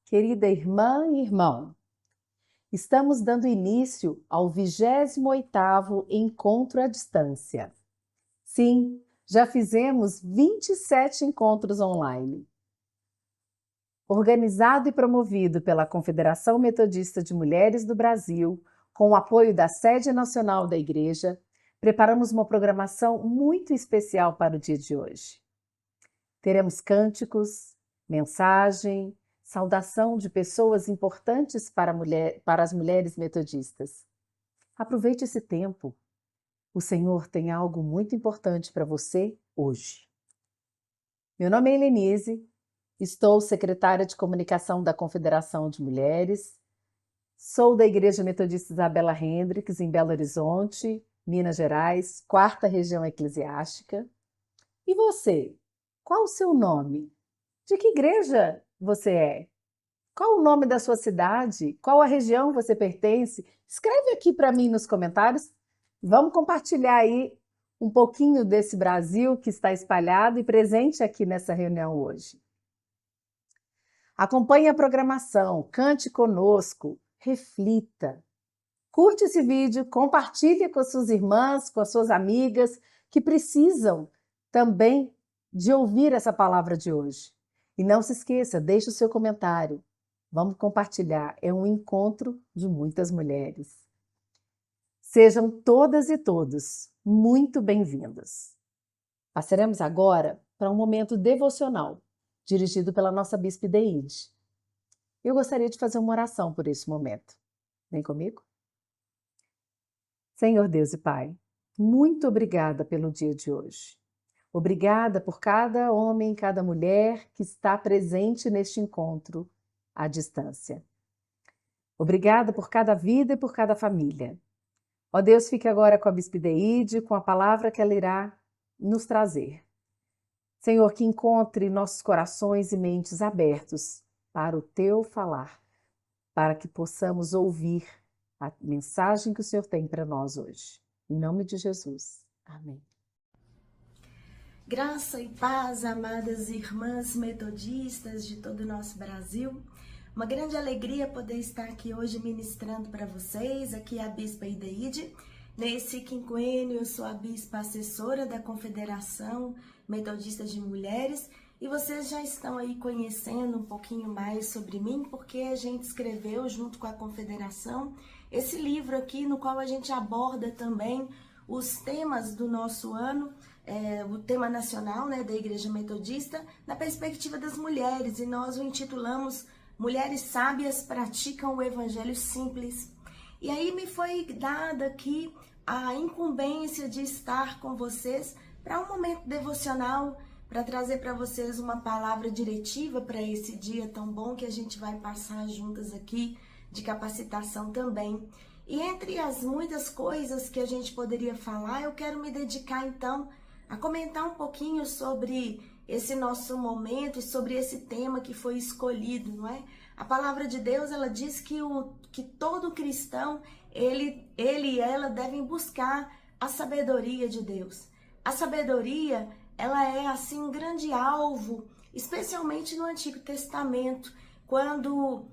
Querida irmã e irmão, estamos dando início ao 28º Encontro à Distância. Sim, já fizemos 27 encontros online. Organizado e promovido pela Confederação Metodista de Mulheres do Brasil, com o apoio da Sede Nacional da Igreja, preparamos uma programação muito especial para o dia de hoje. Teremos cânticos, mensagem, saudação de pessoas importantes para as mulheres metodistas. Aproveite esse tempo. O Senhor tem algo muito importante para você hoje. Meu nome é Helenise, estou secretária de comunicação da Confederação de Mulheres, sou da Igreja Metodista Isabela Hendricks, em Belo Horizonte, Minas Gerais, 4ª Região Eclesiástica. E você? Qual o seu nome? De que igreja você é? Qual o nome da sua cidade? Qual a região você pertence? Escreve aqui para mim nos comentários. Vamos compartilhar aí um pouquinho desse Brasil que está espalhado e presente aqui nessa reunião hoje. Acompanhe a programação, cante conosco, reflita. Curte esse vídeo, compartilhe com as suas irmãs, com as suas amigas que precisam também de ouvir essa palavra de hoje. E não se esqueça, deixe o seu comentário. Vamos compartilhar. É um encontro de muitas mulheres. Sejam todas e todos muito bem-vindos. Passaremos agora para um momento devocional, dirigido pela nossa Bispa Ideide. Eu gostaria de fazer uma oração por esse momento. Vem comigo? Senhor Deus e Pai, muito obrigada pelo dia de hoje. Obrigada por cada homem e cada mulher que está presente neste encontro à distância. Obrigada por cada vida e por cada família. Ó Deus, fique agora com a Bispa Ideide, com a palavra que ela irá nos trazer. Senhor, que encontre nossos corações e mentes abertos para o Teu falar, para que possamos ouvir a mensagem que o Senhor tem para nós hoje. Em nome de Jesus. Amém. Graça e paz, amadas irmãs metodistas de todo o nosso Brasil. Uma grande alegria poder estar aqui hoje ministrando para vocês. Aqui é a Bispa Ideide. Nesse quinquênio, eu sou a Bispa assessora da Confederação Metodista de Mulheres. E vocês já estão aí conhecendo um pouquinho mais sobre mim, porque a gente escreveu junto com a Confederação esse livro aqui, no qual a gente aborda também os temas do nosso ano, o tema nacional, né, da Igreja Metodista, na perspectiva das mulheres, e nós o intitulamos Mulheres Sábias Praticam o Evangelho Simples. E aí me foi dada aqui a incumbência de estar com vocês para um momento devocional, para trazer para vocês uma palavra diretiva para esse dia tão bom que a gente vai passar juntas aqui, de capacitação também. E entre as muitas coisas que a gente poderia falar, eu quero me dedicar então a comentar um pouquinho sobre esse nosso momento e sobre esse tema que foi escolhido, não é? A palavra de Deus, ela diz que todo cristão, ele e ela devem buscar a sabedoria de Deus. A sabedoria, ela é assim um grande alvo, especialmente no Antigo Testamento, quando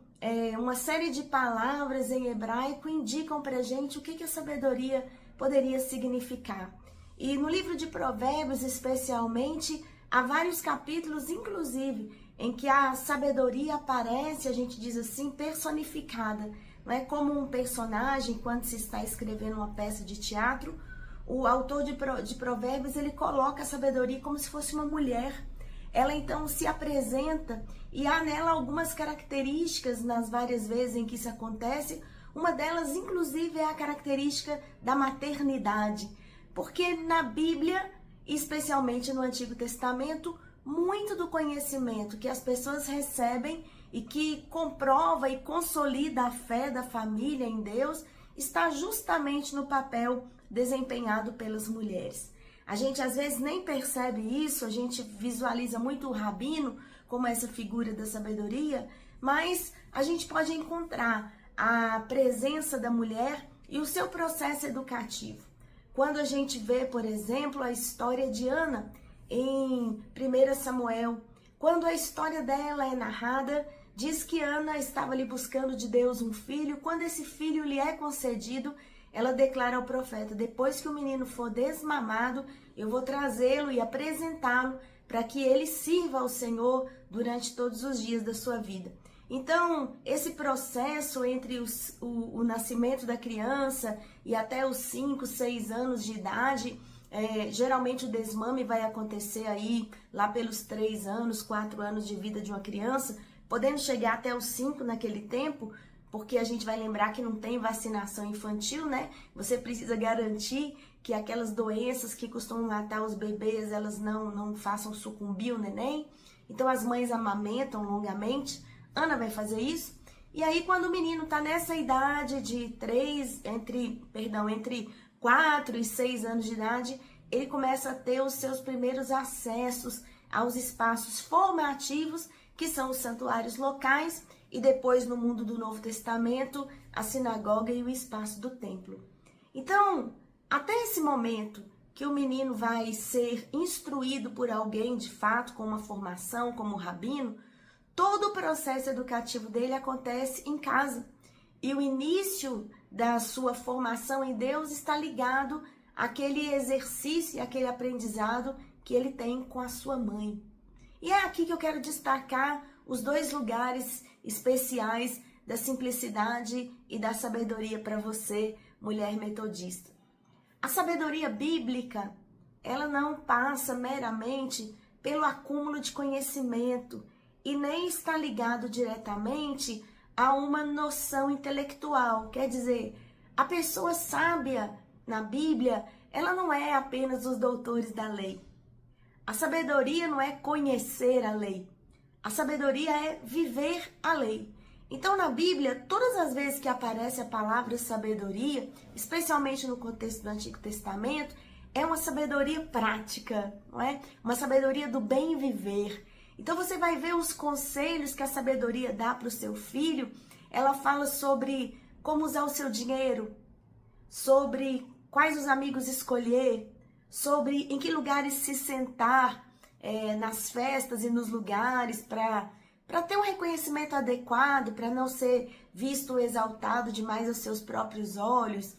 uma série de palavras em hebraico indicam pra gente o que a sabedoria poderia significar. E no livro de Provérbios, especialmente, há vários capítulos, inclusive, em que a sabedoria aparece, a gente diz assim, personificada. Não é como um personagem, quando se está escrevendo uma peça de teatro, o autor de Provérbios, ele coloca a sabedoria como se fosse uma mulher. Ela então se apresenta e há nela algumas características nas várias vezes em que isso acontece. Uma delas, inclusive, é a característica da maternidade. Porque na Bíblia, especialmente no Antigo Testamento, muito do conhecimento que as pessoas recebem e que comprova e consolida a fé da família em Deus está justamente no papel desempenhado pelas mulheres. A gente às vezes nem percebe isso, a gente visualiza muito o rabino como essa figura da sabedoria, mas a gente pode encontrar a presença da mulher e o seu processo educativo. Quando a gente vê, por exemplo, a história de Ana em 1 Samuel, quando a história dela é narrada, diz que Ana estava ali buscando de Deus um filho. Quando esse filho lhe é concedido, ela declara ao profeta: depois que o menino for desmamado, eu vou trazê-lo e apresentá-lo para que ele sirva ao Senhor durante todos os dias da sua vida. Então, esse processo entre o nascimento da criança e até os 5, 6 anos de idade, geralmente o desmame vai acontecer aí lá pelos 3 anos, 4 anos de vida de uma criança, podendo chegar até os 5 naquele tempo, porque a gente vai lembrar que não tem vacinação infantil, né? Você precisa garantir que aquelas doenças que costumam matar os bebês, elas não façam sucumbir o neném. Então as mães amamentam longamente. Ana vai fazer isso. E aí quando o menino tá nessa idade de entre 4 e 6 anos de idade, ele começa a ter os seus primeiros acessos aos espaços formativos, que são os santuários locais, e depois no mundo do Novo Testamento, a sinagoga e o espaço do templo. Então, até esse momento que o menino vai ser instruído por alguém de fato, com uma formação como rabino, todo o processo educativo dele acontece em casa. E o início da sua formação em Deus está ligado àquele exercício, àquele aprendizado que ele tem com a sua mãe. E é aqui que eu quero destacar os 2 lugares especiais da simplicidade e da sabedoria para você, mulher metodista. A sabedoria bíblica, ela não passa meramente pelo acúmulo de conhecimento e nem está ligado diretamente a uma noção intelectual. Quer dizer, a pessoa sábia na Bíblia, ela não é apenas os doutores da lei. A sabedoria não é conhecer a lei. A sabedoria é viver a lei. Então, na Bíblia, todas as vezes que aparece a palavra sabedoria, especialmente no contexto do Antigo Testamento, é uma sabedoria prática, não é? Uma sabedoria do bem viver. Então, você vai ver os conselhos que a sabedoria dá para o seu filho. Ela fala sobre como usar o seu dinheiro, sobre quais os amigos escolher, sobre em que lugares se sentar nas festas e nos lugares para ter um reconhecimento adequado, para não ser visto ou exaltado demais aos seus próprios olhos.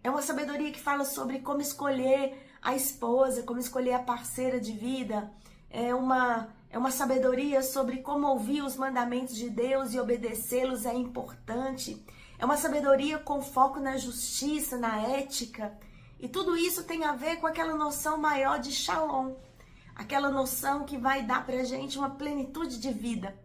É uma sabedoria que fala sobre como escolher a esposa, como escolher a parceira de vida. É uma sabedoria sobre como ouvir os mandamentos de Deus e obedecê-los é importante. É uma sabedoria com foco na justiça, na ética. E tudo isso tem a ver com aquela noção maior de shalom. Aquela noção que vai dar pra gente uma plenitude de vida.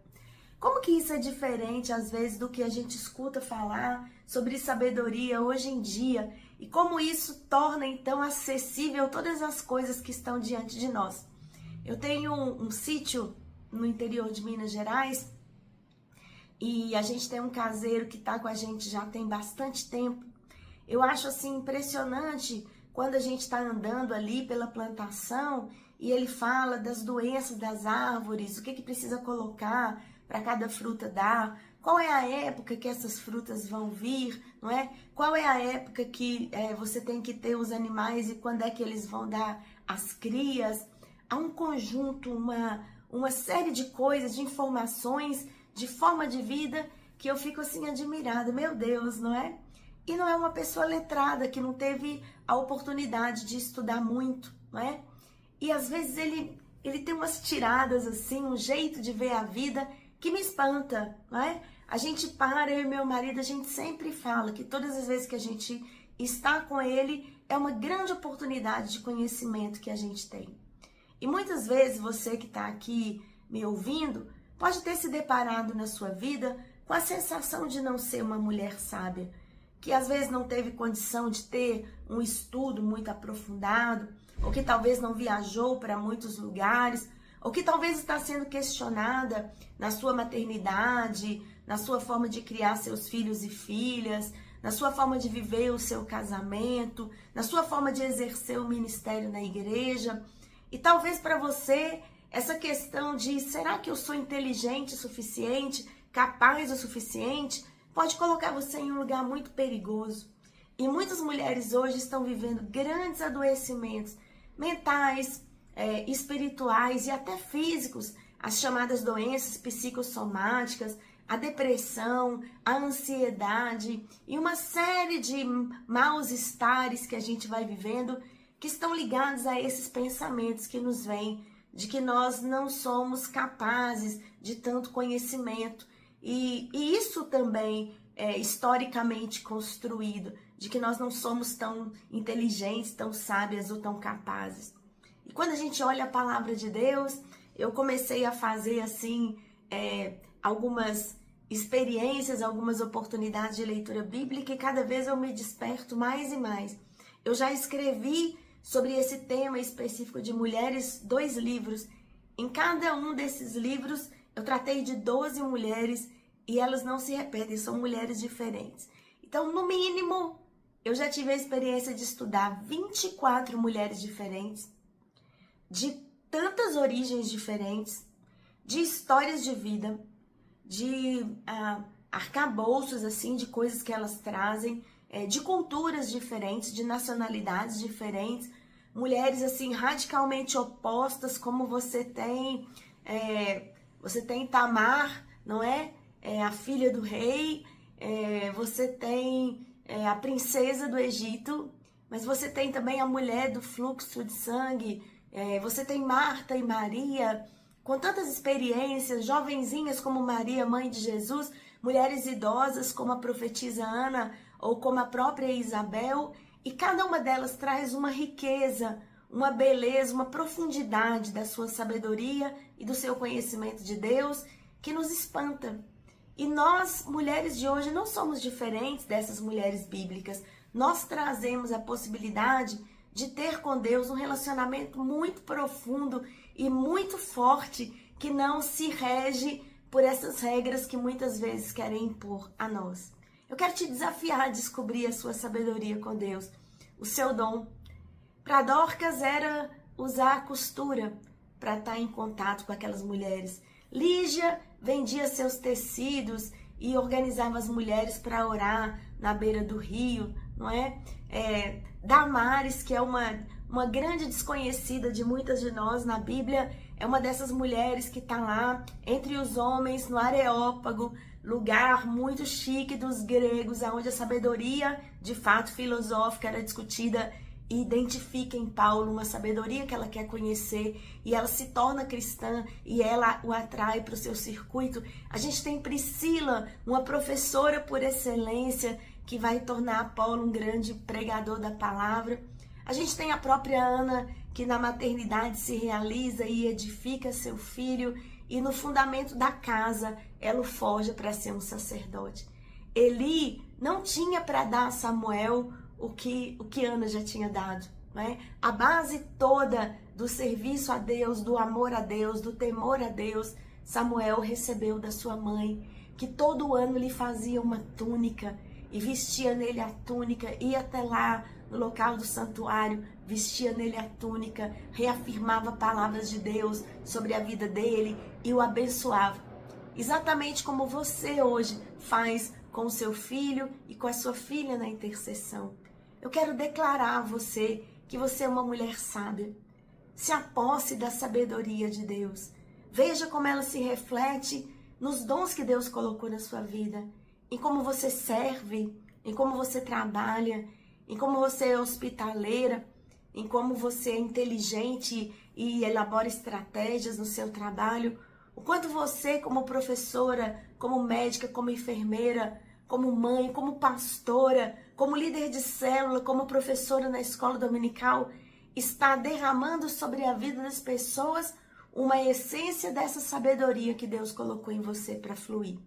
Como que isso é diferente, às vezes, do que a gente escuta falar sobre sabedoria hoje em dia? E como isso torna, então, acessível todas as coisas que estão diante de nós? Eu tenho um sítio no interior de Minas Gerais e a gente tem um caseiro que está com a gente já tem bastante tempo. Eu acho assim impressionante quando a gente está andando ali pela plantação e ele fala das doenças das árvores, o que precisa colocar para cada fruta dar, qual é a época que essas frutas vão vir, não é? Qual é a época que você tem que ter os animais e quando é que eles vão dar as crias. Há um conjunto, uma série de coisas, de informações, de forma de vida que eu fico assim admirada, meu Deus, não é? E não é uma pessoa letrada que não teve a oportunidade de estudar muito, não é? E às vezes ele tem umas tiradas assim, um jeito de ver a vida que me espanta, não é? A gente eu e meu marido, a gente sempre fala que todas as vezes que a gente está com ele, é uma grande oportunidade de conhecimento que a gente tem. E muitas vezes você que está aqui me ouvindo, pode ter se deparado na sua vida com a sensação de não ser uma mulher sábia, que às vezes não teve condição de ter um estudo muito aprofundado, ou que talvez não viajou para muitos lugares, ou que talvez está sendo questionada na sua maternidade, na sua forma de criar seus filhos e filhas, na sua forma de viver o seu casamento, na sua forma de exercer o ministério na igreja. E talvez para você, essa questão de será que eu sou inteligente o suficiente, capaz o suficiente, pode colocar você em um lugar muito perigoso. E muitas mulheres hoje estão vivendo grandes adoecimentos mentais, espirituais e até físicos, as chamadas doenças psicossomáticas, a depressão, a ansiedade e uma série de maus estares que a gente vai vivendo que estão ligados a esses pensamentos que nos vêm de que nós não somos capazes de tanto conhecimento. E isso também é historicamente construído, de que nós não somos tão inteligentes, tão sábias ou tão capazes. E quando a gente olha a palavra de Deus, eu comecei a fazer assim algumas experiências, algumas oportunidades de leitura bíblica e cada vez eu me desperto mais e mais. Eu já escrevi sobre esse tema específico de mulheres 2 livros. Em cada um desses livros eu tratei de 12 mulheres e elas não se repetem, são mulheres diferentes. Então, no mínimo, eu já tive a experiência de estudar 24 mulheres diferentes, de tantas origens diferentes, de histórias de vida, de arcabouços, assim, de coisas que elas trazem, de culturas diferentes, de nacionalidades diferentes, mulheres, assim, radicalmente opostas, como você tem Tamar, não é? A filha do rei, você tem a princesa do Egito, mas você tem também a mulher do fluxo de sangue, você tem Marta e Maria, com tantas experiências, jovenzinhas como Maria, mãe de Jesus, mulheres idosas como a profetisa Ana ou como a própria Isabel, e cada uma delas traz uma riqueza, uma beleza, uma profundidade da sua sabedoria e do seu conhecimento de Deus que nos espanta. E nós, mulheres de hoje, não somos diferentes dessas mulheres bíblicas. Nós trazemos a possibilidade de ter com Deus um relacionamento muito profundo e muito forte, que não se rege por essas regras que muitas vezes querem impor a nós. Eu quero te desafiar a descobrir a sua sabedoria com Deus, o seu dom. Para Dorcas era usar a costura para estar em contato com aquelas mulheres. Lígia vendia seus tecidos e organizava as mulheres para orar na beira do rio, não é? Damares, que é uma grande desconhecida de muitas de nós na Bíblia, é uma dessas mulheres que está lá entre os homens no Areópago, lugar muito chique dos gregos, onde a sabedoria, de fato, filosófica era discutida, e identifica em Paulo uma sabedoria que ela quer conhecer e ela se torna cristã e ela o atrai para o seu circuito. A gente tem Priscila, uma professora por excelência, que vai tornar Paulo um grande pregador da palavra. A gente tem a própria Ana, que na maternidade se realiza e edifica seu filho, e no fundamento da casa ela o forja para ser um sacerdote. Eli não tinha para dar a Samuel o que Ana já tinha dado, né? A base toda do serviço a Deus, do amor a Deus, do temor a Deus, Samuel recebeu da sua mãe, que todo ano lhe fazia uma túnica e vestia nele a túnica, ia até lá no local do santuário, vestia nele a túnica, reafirmava palavras de Deus sobre a vida dele e o abençoava. Exatamente como você hoje faz com o seu filho e com a sua filha na intercessão. Eu quero declarar a você que você é uma mulher sábia. Se aposse da sabedoria de Deus. Veja como ela se reflete nos dons que Deus colocou na sua vida, em como você serve, em como você trabalha, em como você é hospitaleira, em como você é inteligente e elabora estratégias no seu trabalho, o quanto você, como professora, como médica, como enfermeira, como mãe, como pastora, como líder de célula, como professora na escola dominical, está derramando sobre a vida das pessoas uma essência dessa sabedoria que Deus colocou em você para fluir.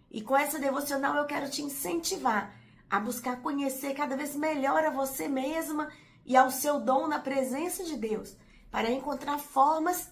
E com essa devocional eu quero te incentivar a buscar conhecer cada vez melhor a você mesma e ao seu dom na presença de Deus, para encontrar formas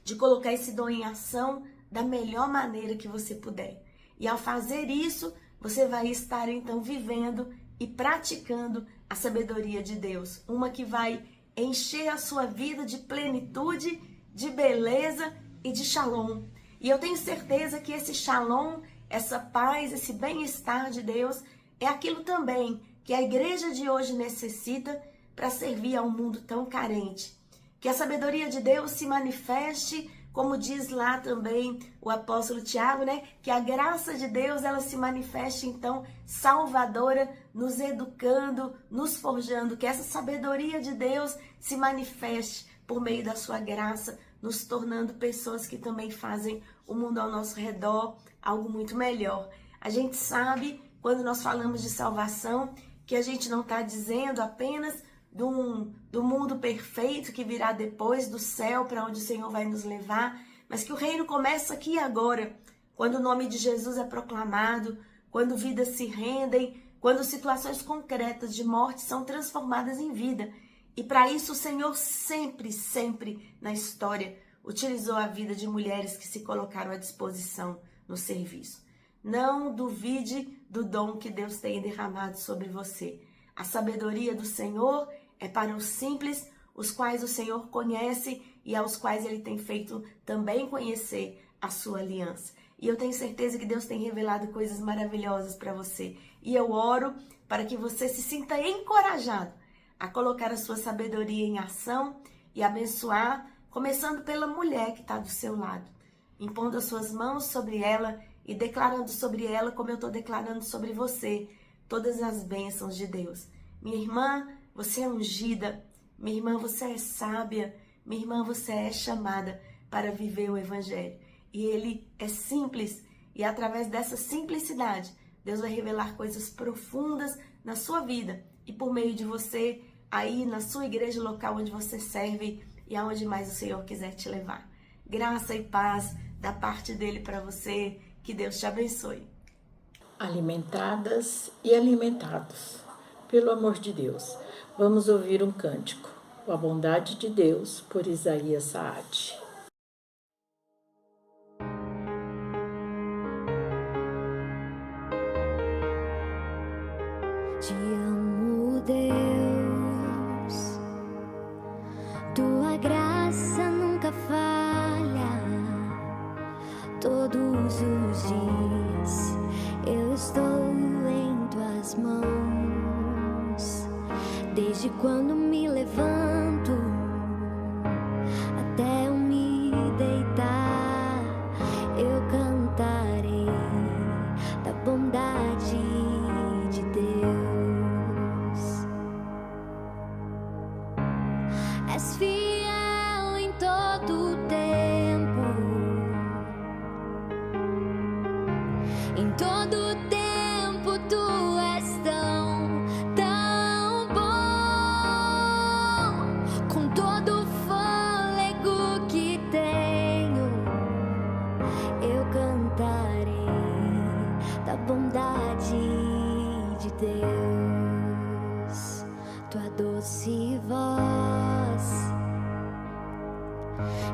de colocar esse dom em ação da melhor maneira que você puder. E ao fazer isso, você vai estar então vivendo e praticando a sabedoria de Deus, uma que vai encher a sua vida de plenitude, de beleza e de shalom. E eu tenho certeza que esse shalom, essa paz, esse bem-estar de Deus é aquilo também que a igreja de hoje necessita para servir a um mundo tão carente. Que a sabedoria de Deus se manifeste Como diz lá também o apóstolo Tiago, né? Que a graça de Deus, ela se manifeste, então, salvadora, nos educando, nos forjando. Que essa sabedoria de Deus se manifeste por meio da sua graça, nos tornando pessoas que também fazem o mundo ao nosso redor algo muito melhor. A gente sabe, quando nós falamos de salvação, que a gente não está dizendo apenas do mundo perfeito que virá depois, do céu para onde o Senhor vai nos levar, mas que o reino começa aqui e agora, quando o nome de Jesus é proclamado, quando vidas se rendem, quando situações concretas de morte são transformadas em vida. E para isso o Senhor sempre, sempre na história utilizou a vida de mulheres que se colocaram à disposição no serviço. Não duvide do dom que Deus tem derramado sobre você. A sabedoria do Senhor é para os simples, os quais o Senhor conhece e aos quais Ele tem feito também conhecer a sua aliança. E eu tenho certeza que Deus tem revelado coisas maravilhosas para você. E eu oro para que você se sinta encorajado a colocar a sua sabedoria em ação e abençoar, começando pela mulher que está do seu lado, impondo as suas mãos sobre ela e declarando sobre ela, como eu estou declarando sobre você, todas as bênçãos de Deus. Minha irmã, você é ungida. Minha irmã, você é sábia. Minha irmã, você é chamada para viver o Evangelho. E ele é simples. E através dessa simplicidade, Deus vai revelar coisas profundas na sua vida. E por meio de você, aí na sua igreja local onde você serve e aonde mais o Senhor quiser te levar. Graça e paz da parte dele para você. Que Deus te abençoe. Alimentadas e alimentados, pelo amor de Deus, vamos ouvir um cântico, A Bondade de Deus, por Isaías Saad. Te amo, Deus, tua graça nunca falha. Todos os dias eu estou em tuas mãos. Desde quando me levanto até eu me deitar, eu cantarei da bondade de Deus. És fiel em todo o tempo. Em todo o tempo tu és tão bom. Com todo o fôlego que tenho, eu cantarei da bondade de Deus. Tua doce voz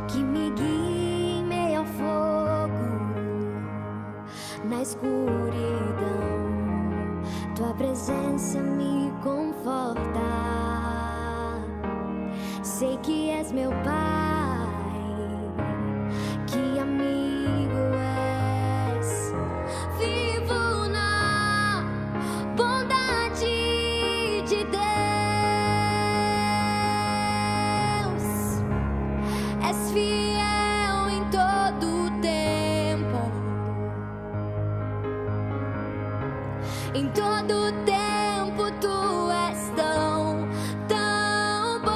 que me guia em meio ao fogo, na escuridão, tua presença me conforta. Sei que és meu Pai, que amigo és. Vivo na bondade de Deus. És fiel em todo o tempo. Em todo o tempo tu és tão bom.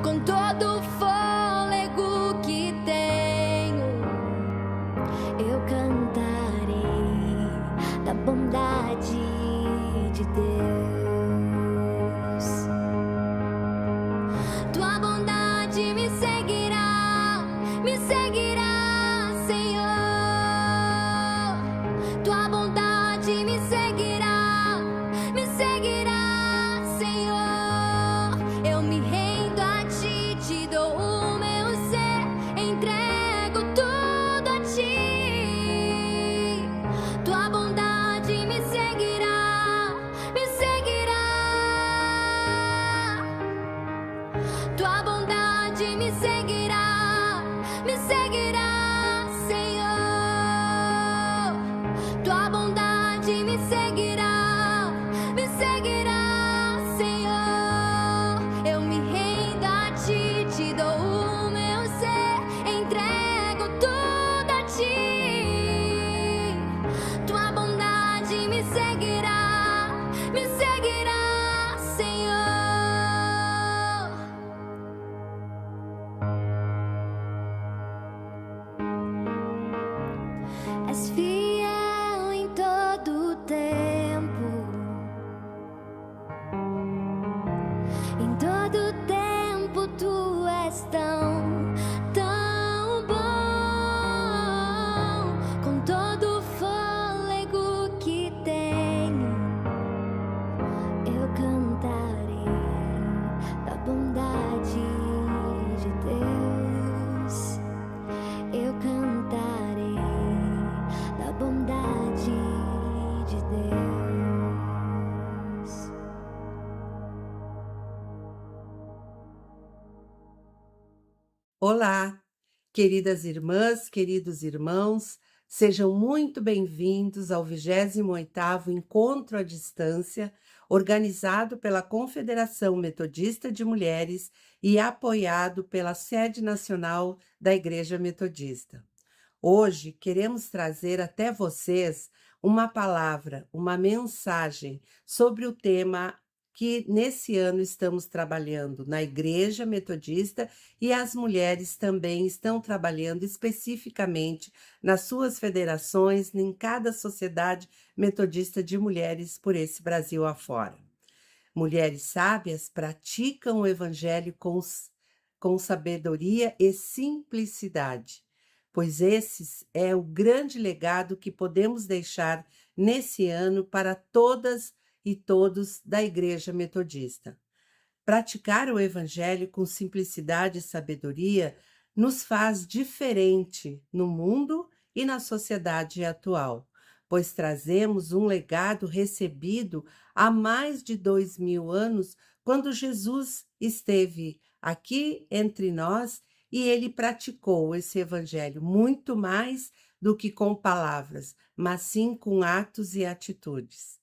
Com todo o fôlego que tenho, eu cantarei da bondade de Deus. Tua bondade me seguirá, Senhor. Tua bondade me seguirá, Senhor. Eu me rendo a ti, te dou o meu ser, entrego tudo a ti. Tua bondade me seguirá, Tua bondade me seguirá, Senhor. Tua bondade me seguirá, Senhor. Eu me rendo a ti, te dou o meu Olá, queridas irmãs, queridos irmãos, sejam muito bem-vindos ao 28º Encontro à Distância, organizado pela Confederação Metodista de Mulheres e apoiado pela Sede Nacional da Igreja Metodista. Hoje queremos trazer até vocês uma palavra, uma mensagem sobre o tema que nesse ano estamos trabalhando na Igreja Metodista e as mulheres também estão trabalhando especificamente nas suas federações, em cada sociedade metodista de mulheres por esse Brasil afora. Mulheres sábias praticam o Evangelho com sabedoria e simplicidade, pois esse é o grande legado que podemos deixar nesse ano para todas e todos da Igreja Metodista. Praticar o Evangelho com simplicidade e sabedoria nos faz diferente no mundo e na sociedade atual, pois trazemos um legado recebido há mais de 2000 anos, quando Jesus esteve aqui entre nós e ele praticou esse Evangelho muito mais do que com palavras, mas sim com atos e atitudes.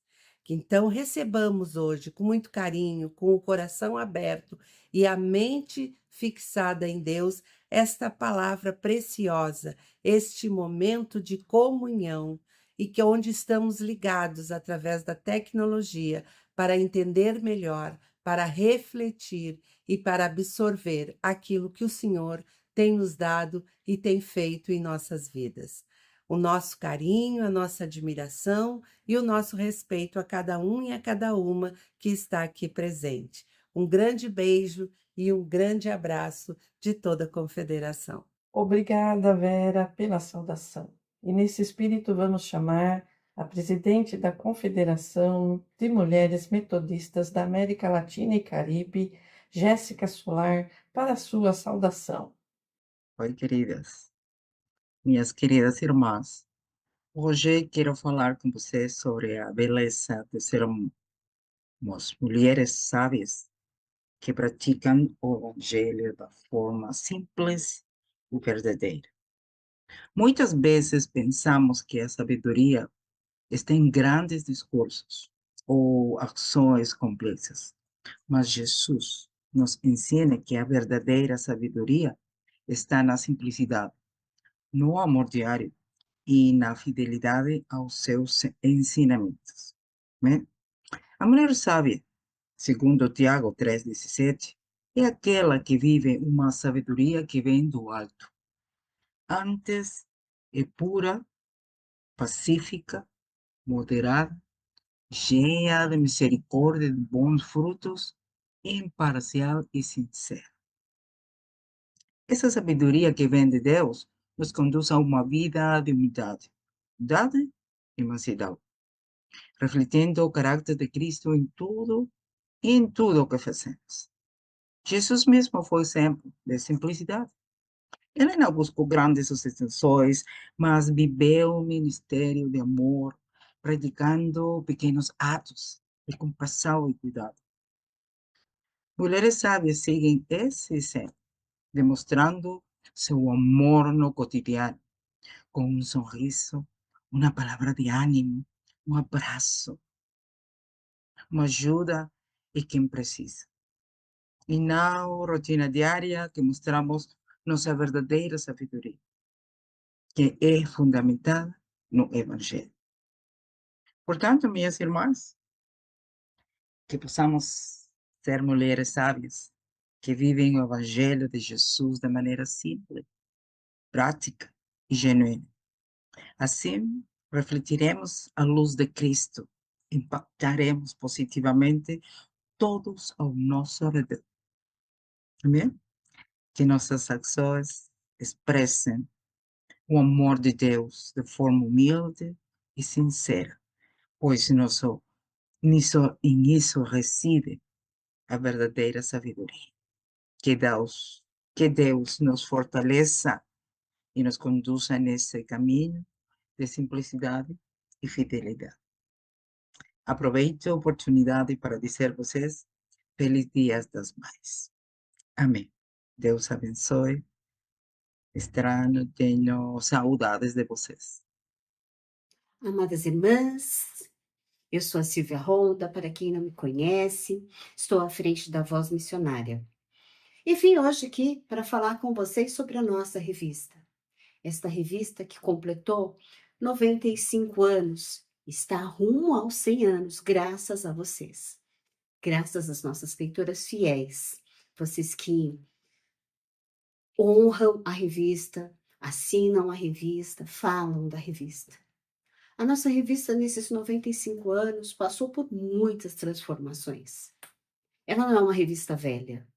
Então, recebamos hoje com muito carinho, com o coração aberto e a mente fixada em Deus, esta palavra preciosa, este momento de comunhão, e que onde estamos ligados através da tecnologia para entender melhor, para refletir e para absorver aquilo que o Senhor tem nos dado e tem feito em nossas vidas. O nosso carinho, a nossa admiração e o nosso respeito a cada um e a cada uma que está aqui presente. Um grande beijo e um grande abraço de toda a Confederação. Obrigada, Vera, pela saudação. E nesse espírito vamos chamar a presidente da Confederação de Mulheres Metodistas da América Latina e Caribe, Jéssica Solar, para a sua saudação. Oi, queridas, minhas queridas irmãs. Hoje quero falar com vocês sobre a beleza de sermos mulheres sábias que praticam o Evangelho da forma simples e verdadeira. Muitas vezes pensamos que a sabedoria está em grandes discursos ou ações complexas, mas Jesus nos ensina que a verdadeira sabedoria está na simplicidade, no amor diário e na fidelidade aos seus ensinamentos. Né? A mulher sábia, segundo Tiago 3,17, é aquela que vive uma sabedoria que vem do alto. Antes é pura, pacífica, moderada, cheia de misericórdia e de bons frutos, imparcial e sincera. Essa sabedoria que vem de Deus nos conduz a uma vida de humildade e mansidão, refletindo o caráter de Cristo em tudo e em tudo o que fazemos. Jesus mesmo foi exemplo de simplicidade. Ele não buscou grandes ostentações, mas viveu o ministério de amor, praticando pequenos atos de compaixão e cuidado. Mulheres sábias seguem esse exemplo, demonstrando seu amor no cotidiano, com um sorriso, uma palavra de ânimo, um abraço, uma ajuda e quem precisa. E na rotina diária que mostramos nossa verdadeira sabedoria, que é fundamentada no Evangelho. Portanto, minhas irmãs, que possamos ser mulheres sábias, que vivem o Evangelho de Jesus de maneira simples, prática e genuína. Assim, refletiremos a luz de Cristo, impactaremos positivamente todos ao nosso redor. Amém? Que nossas ações expressem o amor de Deus de forma humilde e sincera, pois nisso reside a verdadeira sabedoria. Que Deus nos fortaleça e nos conduza nesse caminho de simplicidade e fidelidade. Aproveito a oportunidade para dizer a vocês, feliz Dia das Mães. Amém. Deus abençoe Estranho, tenho saudades de vocês. Amadas irmãs, eu sou a Silvia Ronda, para quem não me conhece, estou à frente da Voz Missionária. E vim hoje aqui para falar com vocês sobre a nossa revista. Esta revista que completou 95 anos, está rumo aos 100 anos, graças a vocês. Graças às nossas leitoras fiéis, vocês que honram a revista, assinam a revista, falam da revista. A nossa revista, nesses 95 anos, passou por muitas transformações. Ela não é uma revista velha,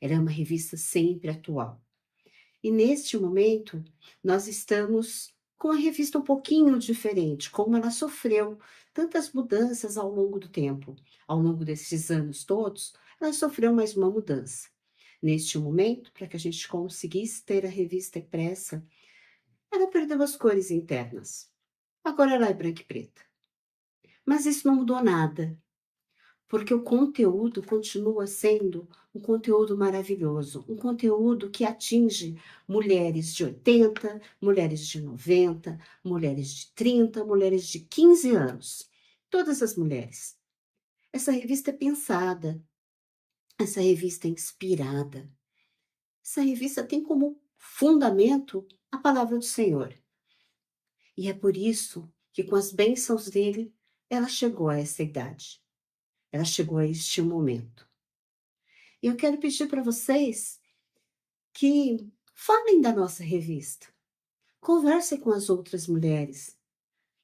ela é uma revista sempre atual. E neste momento, nós estamos com a revista um pouquinho diferente, como ela sofreu tantas mudanças ao longo do tempo. Ao longo desses anos todos, ela sofreu mais uma mudança. Neste momento, para que a gente conseguisse ter a revista impressa, ela perdeu as cores internas. Agora ela é branca e preta. Mas isso não mudou nada, porque o conteúdo continua sendo um conteúdo maravilhoso, um conteúdo que atinge mulheres de 80, mulheres de 90, mulheres de 30, mulheres de 15 anos. Todas as mulheres. Essa revista é pensada, essa revista é inspirada, essa revista tem como fundamento a palavra do Senhor. E é por isso que, com as bênçãos dele, ela chegou a essa idade. Ela chegou a este momento. E eu quero pedir para vocês que falem da nossa revista. Conversem com as outras mulheres.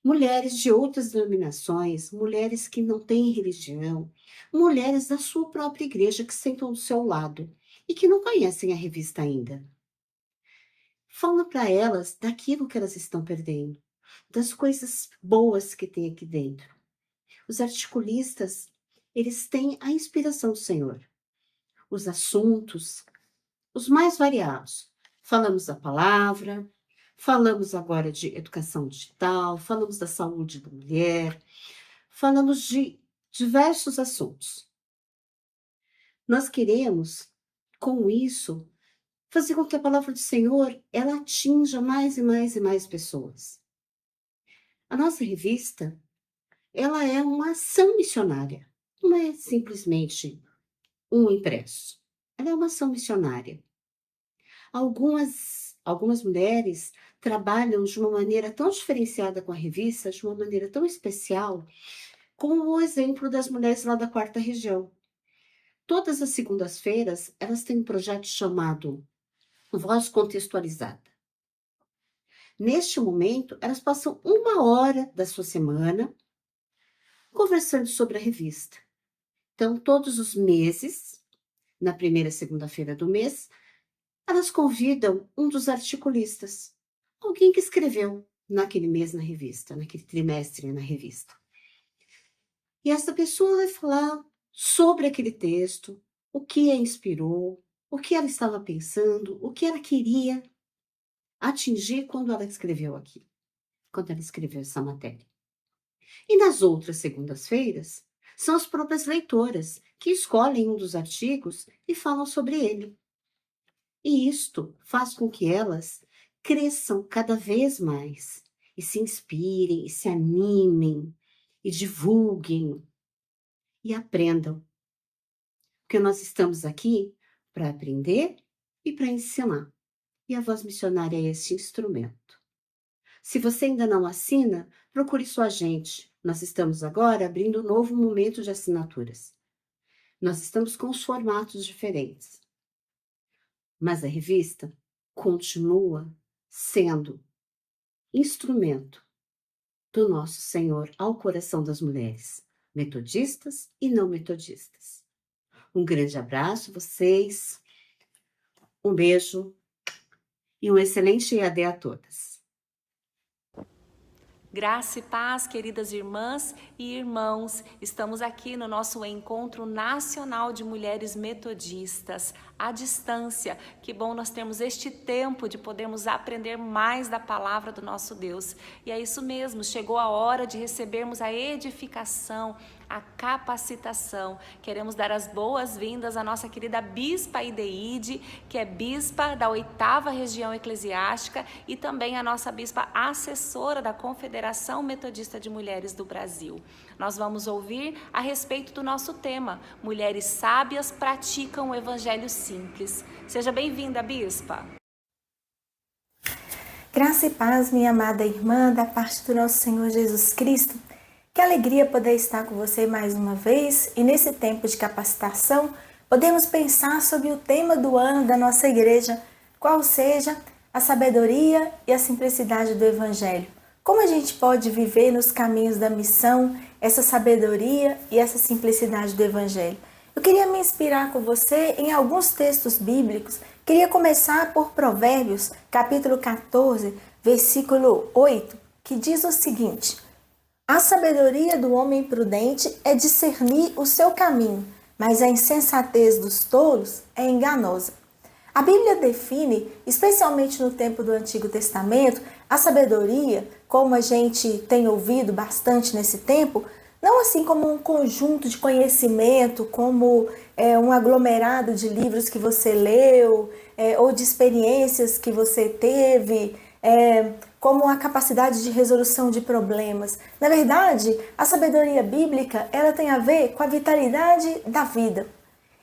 Mulheres de outras denominações, mulheres que não têm religião, mulheres da sua própria igreja que sentam do seu lado e que não conhecem a revista ainda. Fala para elas daquilo que elas estão perdendo, das coisas boas que tem aqui dentro. Os articulistas, eles têm a inspiração do Senhor. Os assuntos, os mais variados. Falamos da palavra, falamos agora de educação digital, falamos da saúde da mulher, falamos de diversos assuntos. Nós queremos, com isso, fazer com que a palavra do Senhor, ela atinja mais e mais e mais pessoas. A nossa revista, ela é uma ação missionária. Não é simplesmente um impresso. Ela é uma ação missionária. Algumas mulheres trabalham de uma maneira tão diferenciada com a revista, de uma maneira tão especial, como o exemplo das mulheres lá da 4ª região. Todas as segundas-feiras, elas têm um projeto chamado Voz Contextualizada. Neste momento, elas passam 1 hora da sua semana conversando sobre a revista. Então, todos os meses, na primeira segunda-feira do mês, elas convidam um dos articulistas, alguém que escreveu naquele mês na revista, naquele trimestre na revista. E essa pessoa vai falar sobre aquele texto, o que a inspirou, o que ela estava pensando, o que ela queria atingir quando ela escreveu aqui, quando ela escreveu essa matéria. E nas outras segundas-feiras, são as próprias leitoras que escolhem um dos artigos e falam sobre ele. E isto faz com que elas cresçam cada vez mais e se inspirem, e se animem, e divulguem, e aprendam. Porque nós estamos aqui para aprender e para ensinar. E a Voz Missionária é esse instrumento. Se você ainda não assina, procure sua agente. Nós estamos agora abrindo um novo momento de assinaturas. Nós estamos com os formatos diferentes. Mas a revista continua sendo instrumento do nosso Senhor ao coração das mulheres, metodistas e não metodistas. Um grande abraço a vocês, um beijo e um excelente EAD a todas. Graça e paz, queridas irmãs e irmãos, estamos aqui no nosso Encontro Nacional de Mulheres Metodistas, à distância. Que bom nós termos este tempo de podermos aprender mais da palavra do nosso Deus. E é isso mesmo, chegou a hora de recebermos a edificação, a capacitação. Queremos dar as boas-vindas à nossa querida Bispa Ideide, que é bispa da 8ª Região Eclesiástica e também a nossa bispa assessora da Confederação Metodista de Mulheres do Brasil. Nós vamos ouvir a respeito do nosso tema, Mulheres Sábias Praticam o Evangelho Simples. Seja bem-vinda, bispa. Graça e paz, minha amada irmã, da parte do nosso Senhor Jesus Cristo. Que alegria poder estar com você mais uma vez e nesse tempo de capacitação, podemos pensar sobre o tema do ano da nossa igreja, qual seja a sabedoria e a simplicidade do Evangelho. Como a gente pode viver nos caminhos da missão essa sabedoria e essa simplicidade do Evangelho? Eu queria me inspirar com você em alguns textos bíblicos. Queria começar por Provérbios, capítulo 14, versículo 8, que diz o seguinte: a sabedoria do homem prudente é discernir o seu caminho, mas a insensatez dos tolos é enganosa. A Bíblia define, especialmente no tempo do Antigo Testamento, a sabedoria, como a gente tem ouvido bastante nesse tempo, não assim como um conjunto de conhecimento, como um aglomerado de livros que você leu, ou de experiências que você teve, como a capacidade de resolução de problemas. Na verdade, a sabedoria bíblica ela tem a ver com a vitalidade da vida,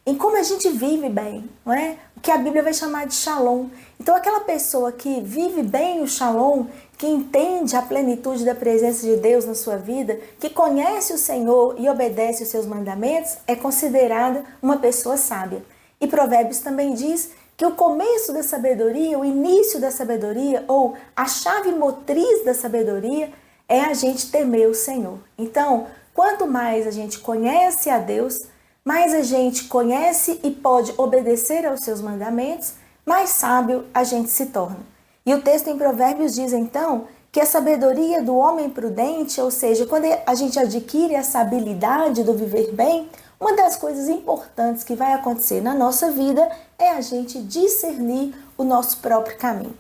em como a gente vive bem, não é? O que a Bíblia vai chamar de shalom. Então, aquela pessoa que vive bem o shalom, que entende a plenitude da presença de Deus na sua vida, que conhece o Senhor e obedece os seus mandamentos, é considerada uma pessoa sábia. E Provérbios também diz que o começo da sabedoria, o início da sabedoria, ou a chave motriz da sabedoria, é a gente temer o Senhor. Então, quanto mais a gente conhece a Deus, mais a gente conhece e pode obedecer aos seus mandamentos, mais sábio a gente se torna. E o texto em Provérbios diz então que a sabedoria do homem prudente, ou seja, quando a gente adquire essa habilidade do viver bem, uma das coisas importantes que vai acontecer na nossa vida é a gente discernir o nosso próprio caminho.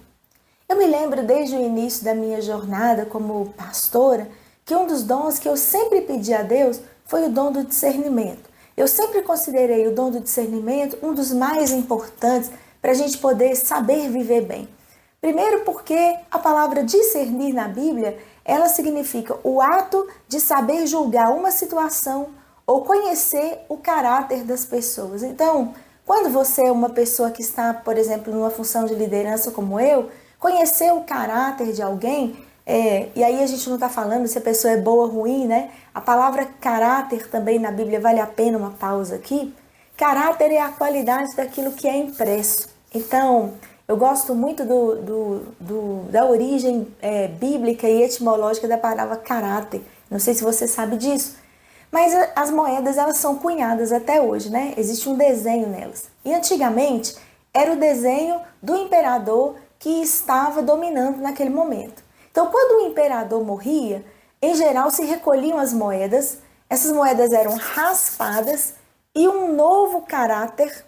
Eu me lembro desde o início da minha jornada como pastora que um dos dons que eu sempre pedi a Deus foi o dom do discernimento. Eu sempre considerei o dom do discernimento um dos mais importantes para a gente poder saber viver bem. Primeiro porque a palavra discernir na Bíblia, ela significa o ato de saber julgar uma situação ou conhecer o caráter das pessoas. Então, quando você é uma pessoa que está, por exemplo, numa função de liderança como eu, conhecer o caráter de alguém, e aí a gente não está falando se a pessoa é boa ou ruim, né? A palavra caráter também na Bíblia vale a pena uma pausa aqui. Caráter é a qualidade daquilo que é impresso. Então, eu gosto muito da origem bíblica e etimológica da palavra caráter. Não sei se você sabe disso. Mas as moedas, elas são cunhadas até hoje, né? Existe um desenho nelas. E antigamente, era o desenho do imperador que estava dominando naquele momento. Então, quando o imperador morria, em geral se recolhiam as moedas, essas moedas eram raspadas e um novo caráter,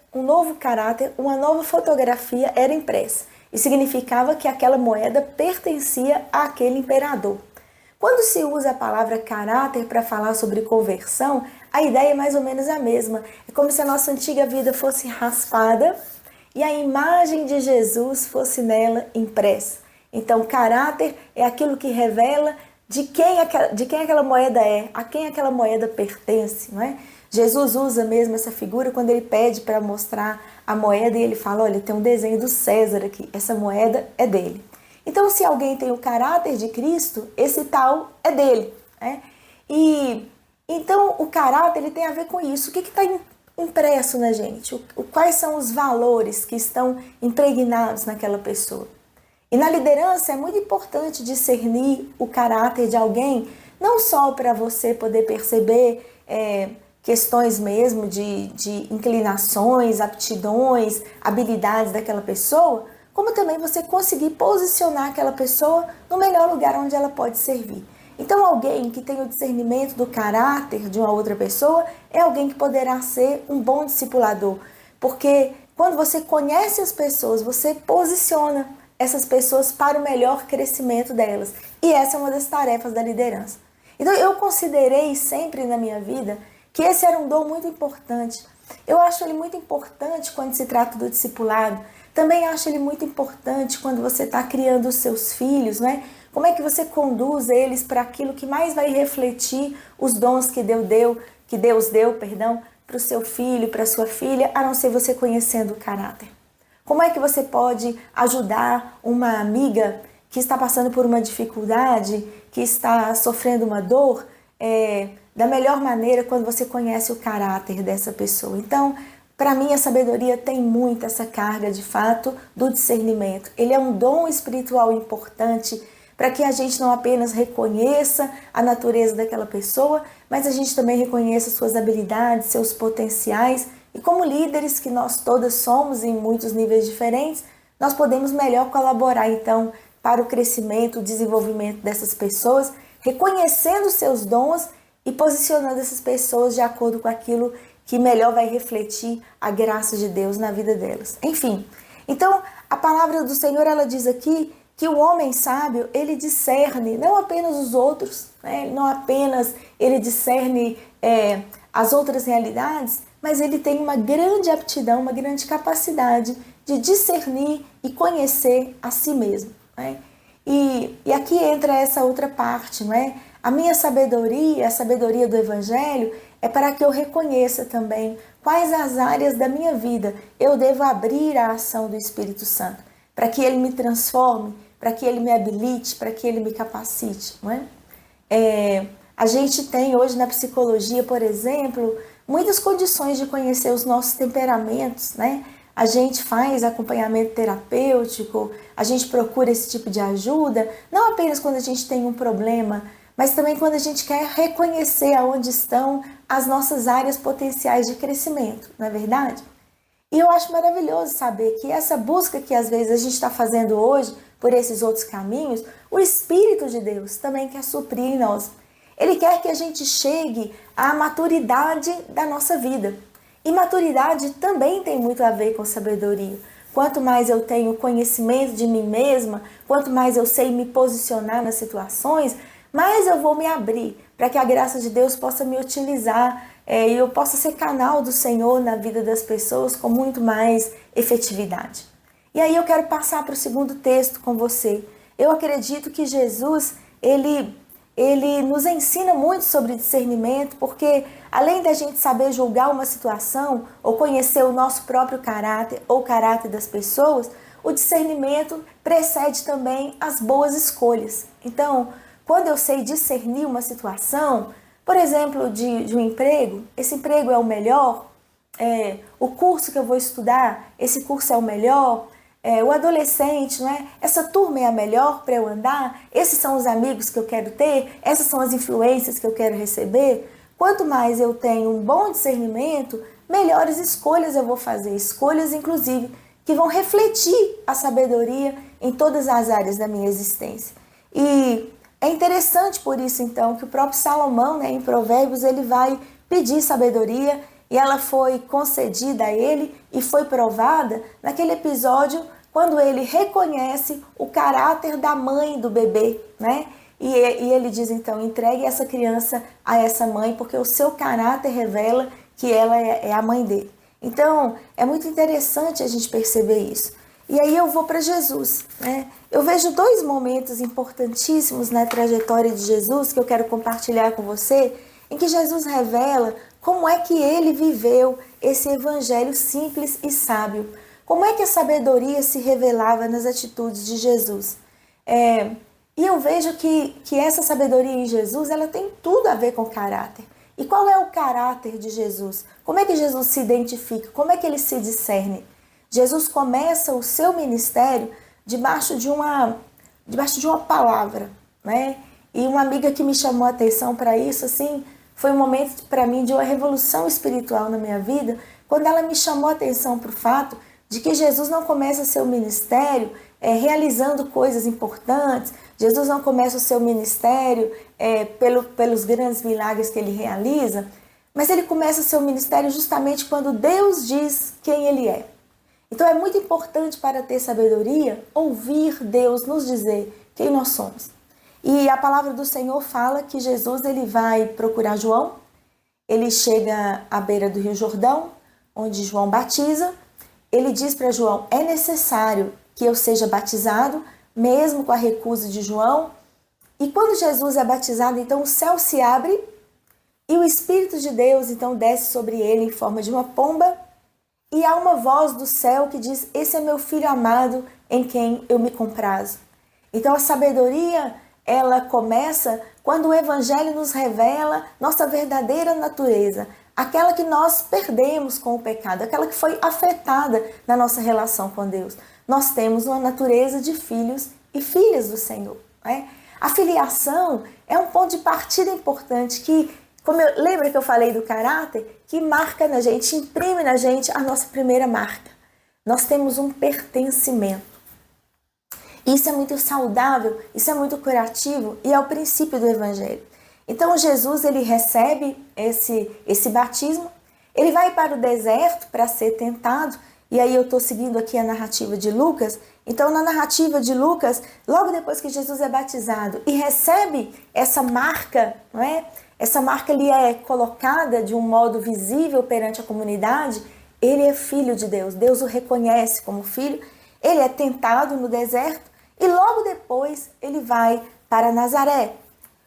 uma nova fotografia era impressa. E significava que aquela moeda pertencia àquele imperador. Quando se usa a palavra caráter para falar sobre conversão, a ideia é mais ou menos a mesma. É como se a nossa antiga vida fosse raspada e a imagem de Jesus fosse nela impressa. Então, caráter é aquilo que revela de quem aquela moeda é, a quem aquela moeda pertence, não é? Jesus usa mesmo essa figura quando ele pede para mostrar a moeda e ele fala, olha, tem um desenho do César aqui, essa moeda é dele. Então, se alguém tem o caráter de Cristo, esse tal é dele, né? E então o caráter ele tem a ver com isso. O que está impresso na gente? Quais são os valores que estão impregnados naquela pessoa? E na liderança é muito importante discernir o caráter de alguém, não só para você poder perceber questões mesmo de inclinações, aptidões, habilidades daquela pessoa, como também você conseguir posicionar aquela pessoa no melhor lugar onde ela pode servir. Então, alguém que tem o discernimento do caráter de uma outra pessoa é alguém que poderá ser um bom discipulador, porque quando você conhece as pessoas, você posiciona essas pessoas para o melhor crescimento delas. E essa é uma das tarefas da liderança. Então eu considerei sempre na minha vida que esse era um dom muito importante. Eu acho ele muito importante quando se trata do discipulado. Também acho ele muito importante quando você está criando os seus filhos, né? Como é que você conduz eles para aquilo que mais vai refletir os dons que Deus deu, para o seu filho, para a sua filha, a não ser você conhecendo o caráter. Como é que você pode ajudar uma amiga que está passando por uma dificuldade, que está sofrendo uma dor, da melhor maneira quando você conhece o caráter dessa pessoa? Então, para mim, a sabedoria tem muito essa carga, de fato, do discernimento. Ele é um dom espiritual importante para que a gente não apenas reconheça a natureza daquela pessoa, mas a gente também reconheça suas habilidades, seus potenciais. E como líderes que nós todas somos em muitos níveis diferentes, nós podemos melhor colaborar, então, para o crescimento, o desenvolvimento dessas pessoas, reconhecendo seus dons e posicionando essas pessoas de acordo com aquilo que melhor vai refletir a graça de Deus na vida delas. Enfim, então a palavra do Senhor, ela diz aqui que o homem sábio, ele discerne não apenas os outros, né? Não apenas ele discerne as outras realidades, mas ele tem uma grande aptidão, uma grande capacidade de discernir e conhecer a si mesmo, né? E aqui entra essa outra parte, não é? A minha sabedoria, a sabedoria do Evangelho, é para que eu reconheça também quais as áreas da minha vida eu devo abrir à ação do Espírito Santo, para que ele me transforme, para que ele me habilite, para que ele me capacite, não é? A gente tem hoje na psicologia, por exemplo, muitas condições de conhecer os nossos temperamentos, né? A gente faz acompanhamento terapêutico, a gente procura esse tipo de ajuda, não apenas quando a gente tem um problema, mas também quando a gente quer reconhecer aonde estão as nossas áreas potenciais de crescimento, não é verdade? E eu acho maravilhoso saber que essa busca que às vezes a gente está fazendo hoje por esses outros caminhos, o Espírito de Deus também quer suprir em nós. Ele quer que a gente chegue à maturidade da nossa vida. E maturidade também tem muito a ver com sabedoria. Quanto mais eu tenho conhecimento de mim mesma, quanto mais eu sei me posicionar nas situações, mais eu vou me abrir para que a graça de Deus possa me utilizar e eu possa ser canal do Senhor na vida das pessoas com muito mais efetividade. E aí eu quero passar para o segundo texto com você. Eu acredito que Jesus, ele nos ensina muito sobre discernimento, porque além da gente saber julgar uma situação ou conhecer o nosso próprio caráter ou o caráter das pessoas, o discernimento precede também as boas escolhas. Então, quando eu sei discernir uma situação, por exemplo, de um emprego, esse emprego é o melhor, o curso que eu vou estudar, esse curso é o melhor, o adolescente, não é? Essa turma é a melhor para eu andar, esses são os amigos que eu quero ter, essas são as influências que eu quero receber. Quanto mais eu tenho um bom discernimento, melhores escolhas eu vou fazer, escolhas inclusive que vão refletir a sabedoria em todas as áreas da minha existência. E é interessante por isso então que o próprio Salomão, né, em Provérbios, ele vai pedir sabedoria e ela foi concedida a ele e foi provada naquele episódio quando ele reconhece o caráter da mãe do bebê, né? E ele diz então, entregue essa criança a essa mãe, porque o seu caráter revela que ela é a mãe dele. Então, é muito interessante a gente perceber isso. E aí eu vou para Jesus, né? Eu vejo dois momentos importantíssimos na trajetória de Jesus que eu quero compartilhar com você, em que Jesus revela como é que ele viveu esse evangelho simples e sábio. Como é que a sabedoria se revelava nas atitudes de Jesus. E eu vejo que essa sabedoria em Jesus, ela tem tudo a ver com caráter. E qual é o caráter de Jesus? Como é que Jesus se identifica? Como é que ele se discerne? Jesus começa o seu ministério debaixo de uma palavra, né? E uma amiga que me chamou a atenção para isso, assim, foi um momento para mim de uma revolução espiritual na minha vida, quando ela me chamou a atenção para o fato de que Jesus não começa seu ministério realizando coisas importantes. Jesus não começa o seu ministério pelos grandes milagres que ele realiza, mas ele começa o seu ministério justamente quando Deus diz quem ele é. Então é muito importante para ter sabedoria ouvir Deus nos dizer quem nós somos. E a palavra do Senhor fala que Jesus ele vai procurar João, ele chega à beira do Rio Jordão, onde João batiza, ele diz para João, é necessário que eu seja batizado, mesmo com a recusa de João. E quando Jesus é batizado, então o céu se abre e o Espírito de Deus então desce sobre ele em forma de uma pomba e há uma voz do céu que diz, esse é meu filho amado em quem eu me comprazo. Então a sabedoria, ela começa quando o Evangelho nos revela nossa verdadeira natureza, aquela que nós perdemos com o pecado, aquela que foi afetada na nossa relação com Deus. Nós temos uma natureza de filhos e filhas do Senhor. Né? A filiação é um ponto de partida importante que, lembra que eu falei do caráter? Que marca na gente, imprime na gente a nossa primeira marca. Nós temos um pertencimento. Isso é muito saudável, isso é muito curativo e é o princípio do Evangelho. Então Jesus ele recebe esse batismo, ele vai para o deserto para ser tentado, e aí eu estou seguindo aqui a narrativa de Lucas. Então na narrativa de Lucas, logo depois que Jesus é batizado e recebe essa marca, não é? Essa marca ele é colocada de um modo visível perante a comunidade, ele é filho de Deus, Deus o reconhece como filho, ele é tentado no deserto e logo depois ele vai para Nazaré.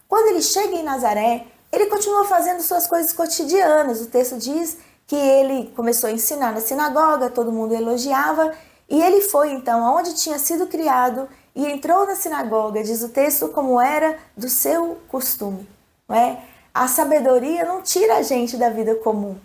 Quando ele chega em Nazaré, ele continua fazendo suas coisas cotidianas. O texto diz que ele começou a ensinar na sinagoga, todo mundo elogiava, e ele foi então aonde tinha sido criado e entrou na sinagoga, diz o texto, como era do seu costume. Não é? A sabedoria não tira a gente da vida comum.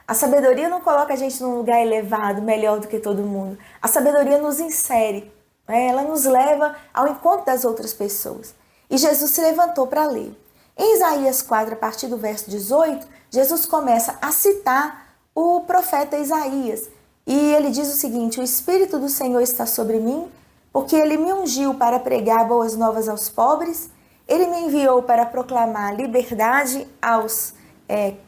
A sabedoria não coloca a gente num lugar elevado, melhor do que todo mundo. A sabedoria nos insere, não é? Ela nos leva ao encontro das outras pessoas. E Jesus se levantou para ler. Em Isaías 4, a partir do verso 18, Jesus começa a citar o profeta Isaías. E ele diz o seguinte, o Espírito do Senhor está sobre mim, porque ele me ungiu para pregar boas novas aos pobres, ele me enviou para proclamar liberdade aos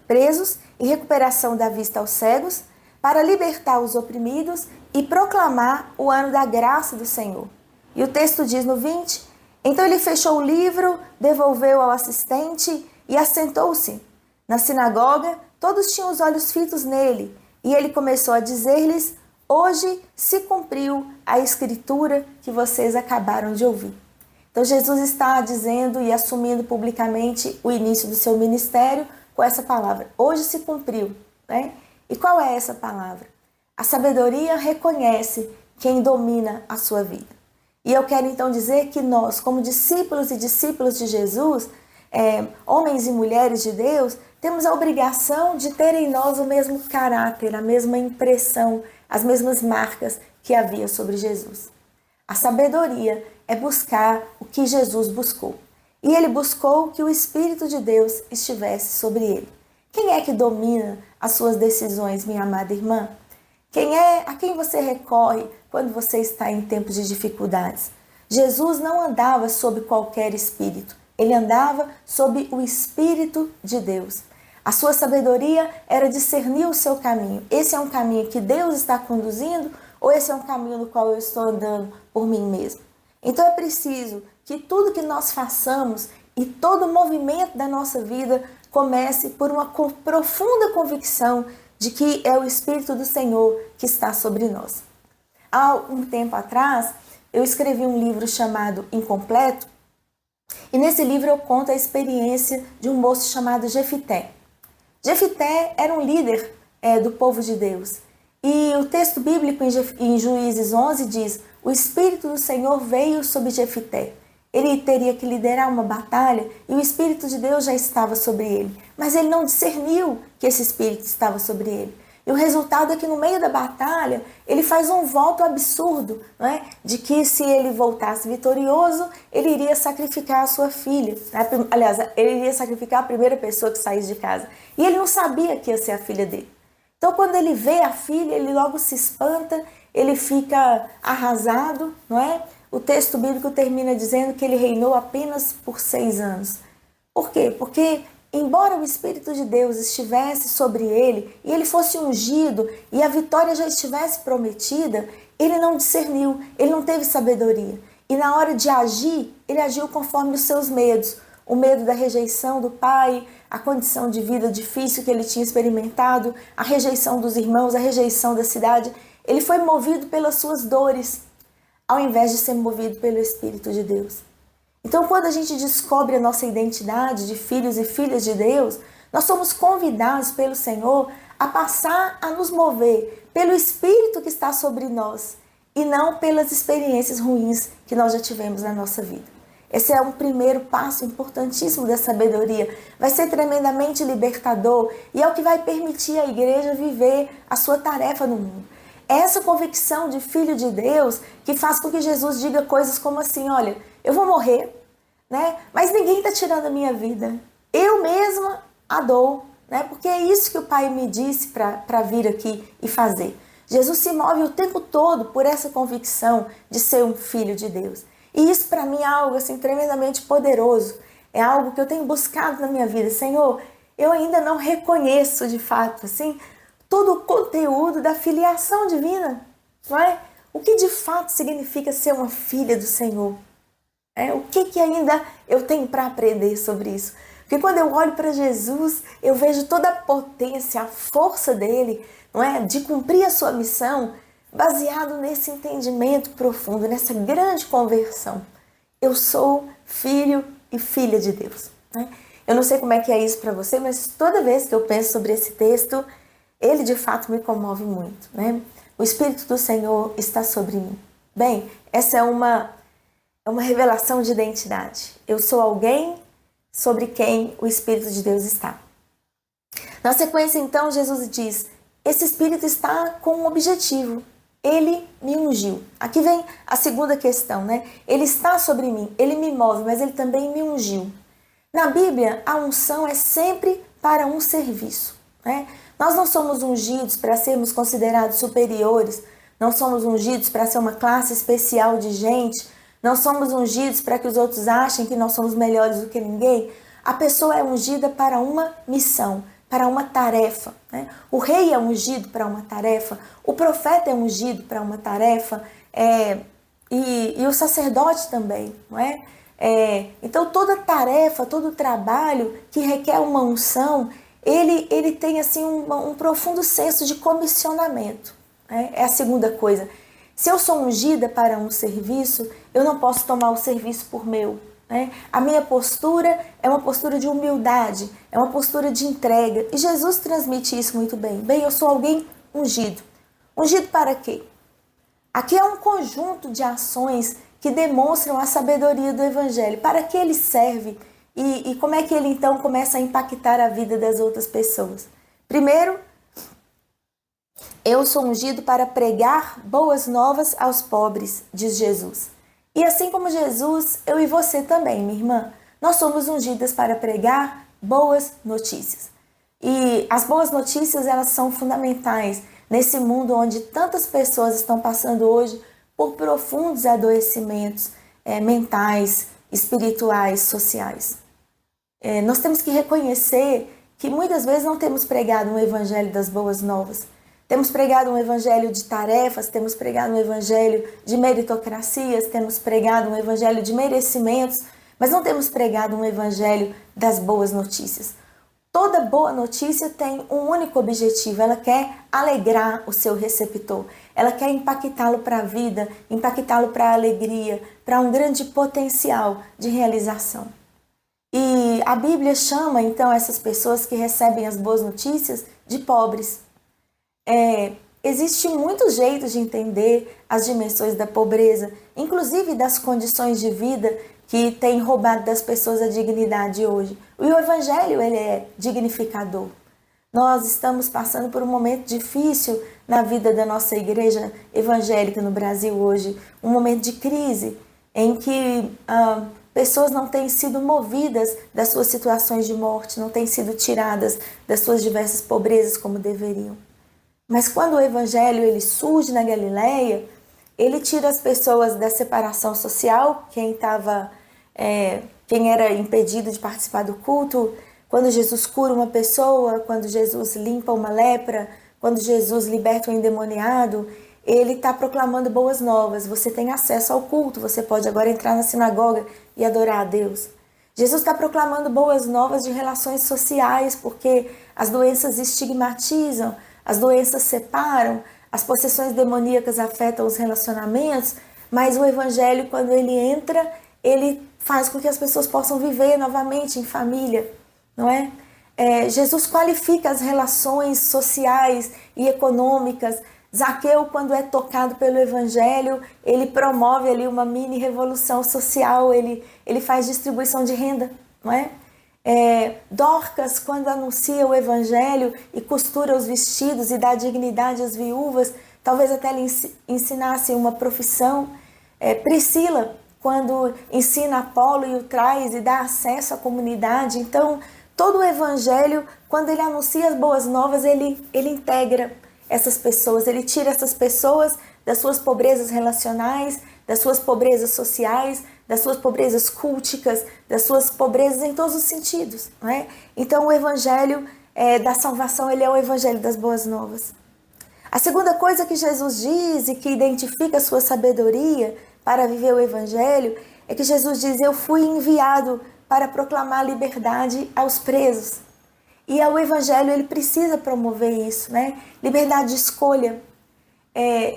presos e recuperação da vista aos cegos, para libertar os oprimidos e proclamar o ano da graça do Senhor. E o texto diz no 20, então ele fechou o livro, devolveu ao assistente e assentou-se. Na sinagoga, todos tinham os olhos fitos nele, e ele começou a dizer-lhes, hoje se cumpriu a escritura que vocês acabaram de ouvir. Então Jesus está dizendo e assumindo publicamente o início do seu ministério com essa palavra. Hoje se cumpriu. Né? E qual é essa palavra? A sabedoria reconhece quem domina a sua vida. E eu quero então dizer que nós, como discípulos e discípulos de Jesus, homens e mulheres de Deus, temos a obrigação de ter em nós o mesmo caráter, a mesma impressão, as mesmas marcas que havia sobre Jesus. A sabedoria é buscar o que Jesus buscou. E ele buscou que o Espírito de Deus estivesse sobre ele. Quem é que domina as suas decisões, minha amada irmã? A quem você recorre quando você está em tempos de dificuldades? Jesus não andava sob qualquer espírito. Ele andava sob o Espírito de Deus. A sua sabedoria era discernir o seu caminho. Esse é um caminho que Deus está conduzindo ou esse é um caminho no qual eu estou andando por mim mesmo? Então é preciso que tudo que nós façamos e todo o movimento da nossa vida comece por uma profunda convicção de que é o Espírito do Senhor que está sobre nós. Há um tempo atrás, eu escrevi um livro chamado Incompleto, e nesse livro eu conto a experiência de um moço chamado Jefité. Jefité era um líder do povo de Deus. E o texto bíblico em Juízes 11 diz, o Espírito do Senhor veio sobre Jefité. Ele teria que liderar uma batalha e o Espírito de Deus já estava sobre ele. Mas ele não discerniu que esse Espírito estava sobre ele. E o resultado é que no meio da batalha, ele faz um voto absurdo, não é? De que se ele voltasse vitorioso, ele iria sacrificar a sua filha. Aliás, ele iria sacrificar a primeira pessoa que saísse de casa. E ele não sabia que ia ser a filha dele. Então, quando ele vê a filha, ele logo se espanta, ele fica arrasado, não é? O texto bíblico termina dizendo que ele reinou apenas por 6 anos. Por quê? Porque, embora o Espírito de Deus estivesse sobre ele, e ele fosse ungido, e a vitória já estivesse prometida, ele não discerniu, ele não teve sabedoria. e na hora de agir, ele agiu conforme os seus medos. O medo da rejeição do pai, a condição de vida difícil que ele tinha experimentado, a rejeição dos irmãos, a rejeição da cidade. Ele foi movido pelas suas dores, ao invés de ser movido pelo Espírito de Deus. Então, quando a gente descobre a nossa identidade de filhos e filhas de Deus, nós somos convidados pelo Senhor a passar a nos mover pelo Espírito que está sobre nós e não pelas experiências ruins que nós já tivemos na nossa vida. Esse é um primeiro passo importantíssimo da sabedoria. Vai ser tremendamente libertador e é o que vai permitir à igreja viver a sua tarefa no mundo. É essa convicção de filho de Deus que faz com que Jesus diga coisas como assim, olha, eu vou morrer, né? Mas ninguém está tirando a minha vida. Eu mesma a dou, né? Porque é isso que o Pai me disse para vir aqui e fazer. Jesus se move o tempo todo por essa convicção de ser um filho de Deus. E isso para mim é algo assim tremendamente poderoso. É algo que eu tenho buscado na minha vida. Senhor, eu ainda não reconheço de fato assim todo o conteúdo da filiação divina, não é? O que de fato significa ser uma filha do Senhor? O que ainda eu tenho para aprender sobre isso? Porque quando eu olho para Jesus, eu vejo toda a potência, a força dele, não é? De cumprir a sua missão, baseado nesse entendimento profundo, nessa grande conversão. Eu sou filho e filha de Deus, né? Eu não sei como é que é isso para você, mas toda vez que eu penso sobre esse texto, ele de fato me comove muito, né? O Espírito do Senhor está sobre mim. Bem, essa é uma revelação de identidade. Eu sou alguém sobre quem o Espírito de Deus está. Na sequência, então, Jesus diz, esse Espírito está com um objetivo. Ele me ungiu. Aqui vem a segunda questão, né? Ele está sobre mim, ele me move, mas ele também me ungiu. Na Bíblia, a unção é sempre para um serviço, né? Nós não somos ungidos para sermos considerados superiores, não somos ungidos para ser uma classe especial de gente, não somos ungidos para que os outros achem que nós somos melhores do que ninguém. A pessoa é ungida para uma missão, para uma tarefa, né? O rei é ungido para uma tarefa, o profeta é ungido para uma tarefa, e o sacerdote também, não é? Então toda tarefa, todo trabalho que requer uma unção, ele tem assim um profundo senso de comissionamento, né? É a segunda coisa. Se eu sou ungida para um serviço, eu não posso tomar o serviço por meu, né? A minha postura é uma postura de humildade, é uma postura de entrega. E Jesus transmite isso muito bem. Bem, eu sou alguém ungido. Ungido para quê? Aqui é um conjunto de ações que demonstram a sabedoria do Evangelho. Para que ele serve e como é que ele então começa a impactar a vida das outras pessoas? Primeiro, eu sou ungido para pregar boas novas aos pobres, diz Jesus. E assim como Jesus, eu e você também, minha irmã, nós somos ungidas para pregar boas notícias. E as boas notícias, elas são fundamentais nesse mundo onde tantas pessoas estão passando hoje por profundos adoecimentos mentais, espirituais, sociais. Nós temos que reconhecer que muitas vezes não temos pregado um evangelho das boas novas. Temos pregado um evangelho de tarefas, temos pregado um evangelho de meritocracias, temos pregado um evangelho de merecimentos, mas não temos pregado um evangelho das boas notícias. Toda boa notícia tem um único objetivo, ela quer alegrar o seu receptor, ela quer impactá-lo para a vida, impactá-lo para a alegria, para um grande potencial de realização. E a Bíblia chama então essas pessoas que recebem as boas notícias de pobres. Existem muitos jeitos de entender as dimensões da pobreza, inclusive das condições de vida que têm roubado das pessoas a dignidade hoje. E o Evangelho, ele é dignificador. Nós estamos passando por um momento difícil na vida da nossa igreja evangélica no Brasil hoje, um momento de crise em que pessoas não têm sido movidas das suas situações de morte, não têm sido tiradas das suas diversas pobrezas como deveriam. Mas quando o Evangelho ele surge na Galileia, ele tira as pessoas da separação social, quem era impedido de participar do culto, quando Jesus cura uma pessoa, quando Jesus limpa uma lepra, quando Jesus liberta um endemoniado, ele está proclamando boas novas. Você tem acesso ao culto, você pode agora entrar na sinagoga e adorar a Deus. Jesus está proclamando boas novas de relações sociais, porque as doenças estigmatizam, as doenças separam, as possessões demoníacas afetam os relacionamentos, mas o evangelho, quando ele entra, ele faz com que as pessoas possam viver novamente em família, não é? Jesus qualifica as relações sociais e econômicas. Zaqueu, quando é tocado pelo evangelho, ele promove ali uma mini revolução social, ele faz distribuição de renda, não é? Dorcas, quando anuncia o evangelho e costura os vestidos e dá dignidade às viúvas, talvez até lhe ensinasse uma profissão. Priscila, quando ensina Apolo e o traz e dá acesso à comunidade. Então, todo o evangelho, quando ele anuncia as boas novas, ele integra essas pessoas, ele tira essas pessoas das suas pobrezas relacionais, das suas pobrezas sociais, das suas pobrezas culticas, das suas pobrezas em todos os sentidos, não é? Então o evangelho da salvação, ele é o evangelho das boas novas. A segunda coisa que Jesus diz e que identifica a sua sabedoria para viver o evangelho é que Jesus diz: eu fui enviado para proclamar liberdade aos presos. E o evangelho, ele precisa promover isso, né? Liberdade de escolha,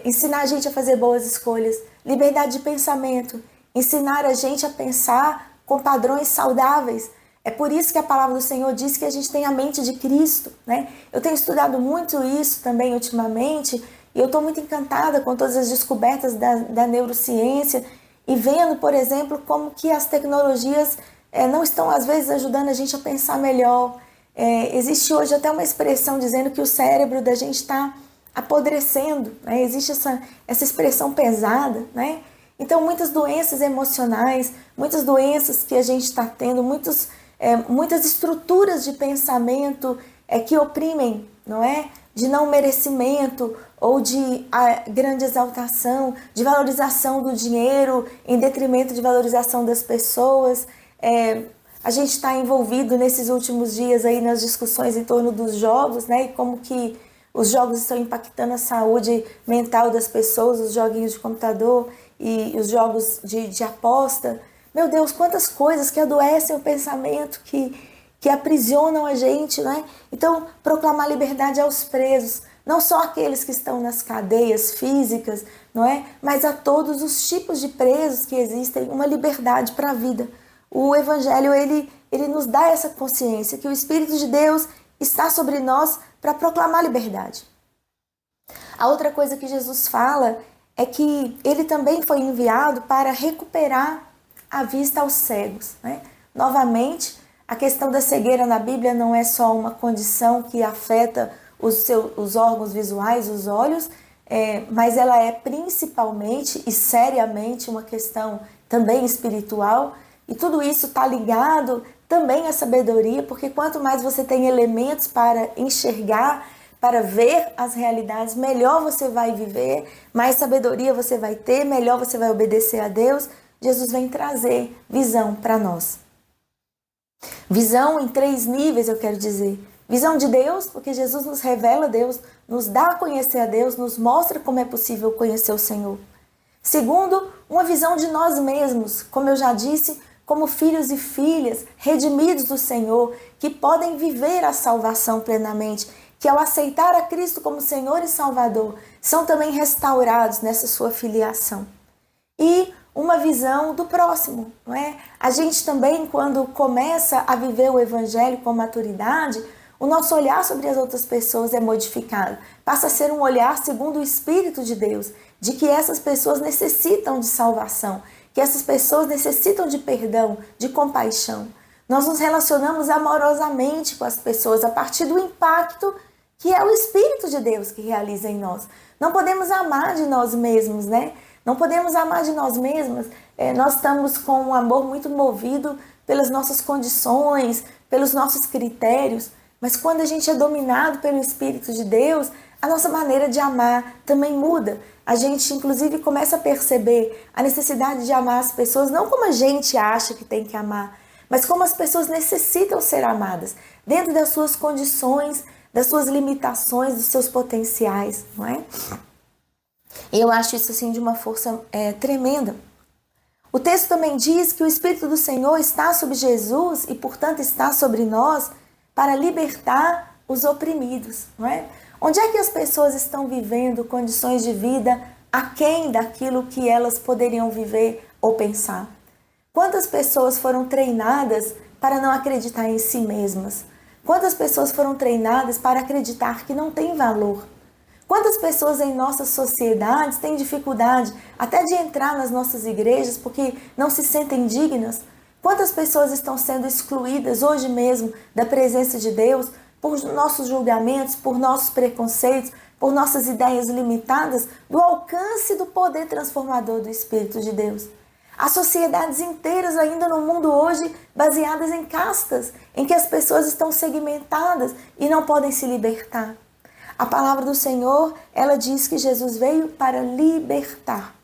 ensinar a gente a fazer boas escolhas. Liberdade de pensamento, ensinar a gente a pensar com padrões saudáveis. É por isso que a palavra do Senhor diz que a gente tem a mente de Cristo, né? Eu tenho estudado muito isso também ultimamente, e eu estou muito encantada com todas as descobertas da neurociência e vendo, por exemplo, como que as tecnologias não estão, às vezes, ajudando a gente a pensar melhor. Existe hoje até uma expressão dizendo que o cérebro da gente está apodrecendo, né? Existe essa expressão pesada, né? Então, muitas doenças emocionais, muitas doenças que a gente está tendo, muitas estruturas de pensamento que oprimem, não é? De não merecimento ou de grande exaltação, de valorização do dinheiro em detrimento de valorização das pessoas. A gente está envolvido nesses últimos dias aí nas discussões em torno dos jogos, né? E como que os jogos estão impactando a saúde mental das pessoas, os joguinhos de computador e os jogos de aposta. Meu Deus, quantas coisas que adoecem o pensamento, que aprisionam a gente, né? Então, proclamar liberdade aos presos, não só aqueles que estão nas cadeias físicas, não é? Mas a todos os tipos de presos que existem, uma liberdade para a vida. O evangelho, ele nos dá essa consciência que o Espírito de Deus está sobre nós para proclamar liberdade. A outra coisa que Jesus fala é que ele também foi enviado para recuperar a vista aos cegos, né? Novamente, a questão da cegueira na Bíblia não é só uma condição que afeta os órgãos visuais, os olhos, mas ela é principalmente e seriamente uma questão também espiritual. E tudo isso está ligado também à sabedoria, porque quanto mais você tem elementos para enxergar, para ver as realidades, melhor você vai viver, mais sabedoria você vai ter, melhor você vai obedecer a Deus. Jesus vem trazer visão para nós. Visão em 3 níveis, eu quero dizer. Visão de Deus, porque Jesus nos revela a Deus, nos dá a conhecer a Deus, nos mostra como é possível conhecer o Senhor. Segundo, uma visão de nós mesmos, como eu já disse, como filhos e filhas redimidos do Senhor, que podem viver a salvação plenamente, que ao aceitar a Cristo como Senhor e Salvador, são também restaurados nessa sua filiação. E uma visão do próximo, não é? A gente também, quando começa a viver o Evangelho com maturidade, o nosso olhar sobre as outras pessoas é modificado. Passa a ser um olhar segundo o Espírito de Deus, de que essas pessoas necessitam de salvação, que essas pessoas necessitam de perdão, de compaixão. Nós nos relacionamos amorosamente com as pessoas a partir do impacto que é o Espírito de Deus que realiza em nós. Não podemos amar de nós mesmos, né? Não podemos amar de nós mesmas. Nós estamos com um amor muito movido pelas nossas condições, pelos nossos critérios. Mas quando a gente é dominado pelo Espírito de Deus, a nossa maneira de amar também muda. A gente, inclusive, começa a perceber a necessidade de amar as pessoas, não como a gente acha que tem que amar, mas como as pessoas necessitam ser amadas, dentro das suas condições, das suas limitações, dos seus potenciais, não é? E eu acho isso assim de uma força tremenda. O texto também diz que o Espírito do Senhor está sobre Jesus e, portanto, está sobre nós para libertar os oprimidos, não é? Onde é que as pessoas estão vivendo condições de vida aquém daquilo que elas poderiam viver ou pensar? Quantas pessoas foram treinadas para não acreditar em si mesmas? Quantas pessoas foram treinadas para acreditar que não tem valor? Quantas pessoas em nossas sociedades têm dificuldade até de entrar nas nossas igrejas porque não se sentem dignas? Quantas pessoas estão sendo excluídas hoje mesmo da presença de Deus por nossos julgamentos, por nossos preconceitos, por nossas ideias limitadas do alcance do poder transformador do Espírito de Deus? Há sociedades inteiras ainda no mundo hoje baseadas em castas, em que as pessoas estão segmentadas e não podem se libertar. A palavra do Senhor, ela diz que Jesus veio para libertar.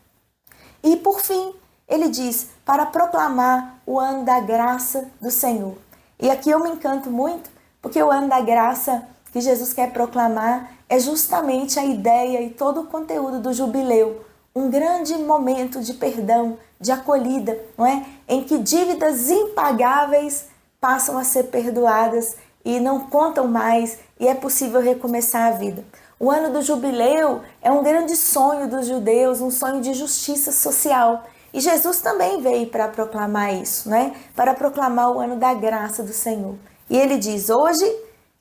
E por fim, ele diz para proclamar o ano da graça do Senhor. E aqui eu me encanto muito, porque o ano da graça que Jesus quer proclamar é justamente a ideia e todo o conteúdo do jubileu. Um grande momento de perdão, de acolhida, não é? Em que dívidas impagáveis passam a ser perdoadas e não contam mais e é possível recomeçar a vida. O ano do jubileu é um grande sonho dos judeus, um sonho de justiça social. E Jesus também veio para proclamar isso, né? Para proclamar o ano da graça do Senhor. E ele diz, hoje,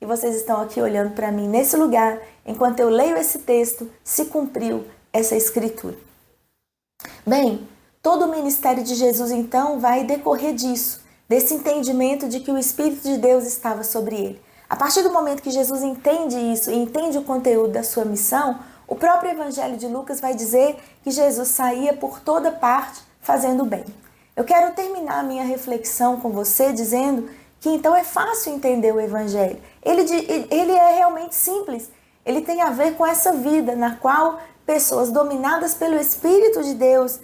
e vocês estão aqui olhando para mim nesse lugar, enquanto eu leio esse texto, se cumpriu essa escritura. Bem, todo o ministério de Jesus então vai decorrer disso, desse entendimento de que o Espírito de Deus estava sobre ele. A partir do momento que Jesus entende isso e entende o conteúdo da sua missão, o próprio Evangelho de Lucas vai dizer que Jesus saía por toda parte fazendo bem. Eu quero terminar a minha reflexão com você dizendo que então é fácil entender o Evangelho. Ele é realmente simples. Ele tem a ver com essa vida na qual pessoas dominadas pelo Espírito de Deus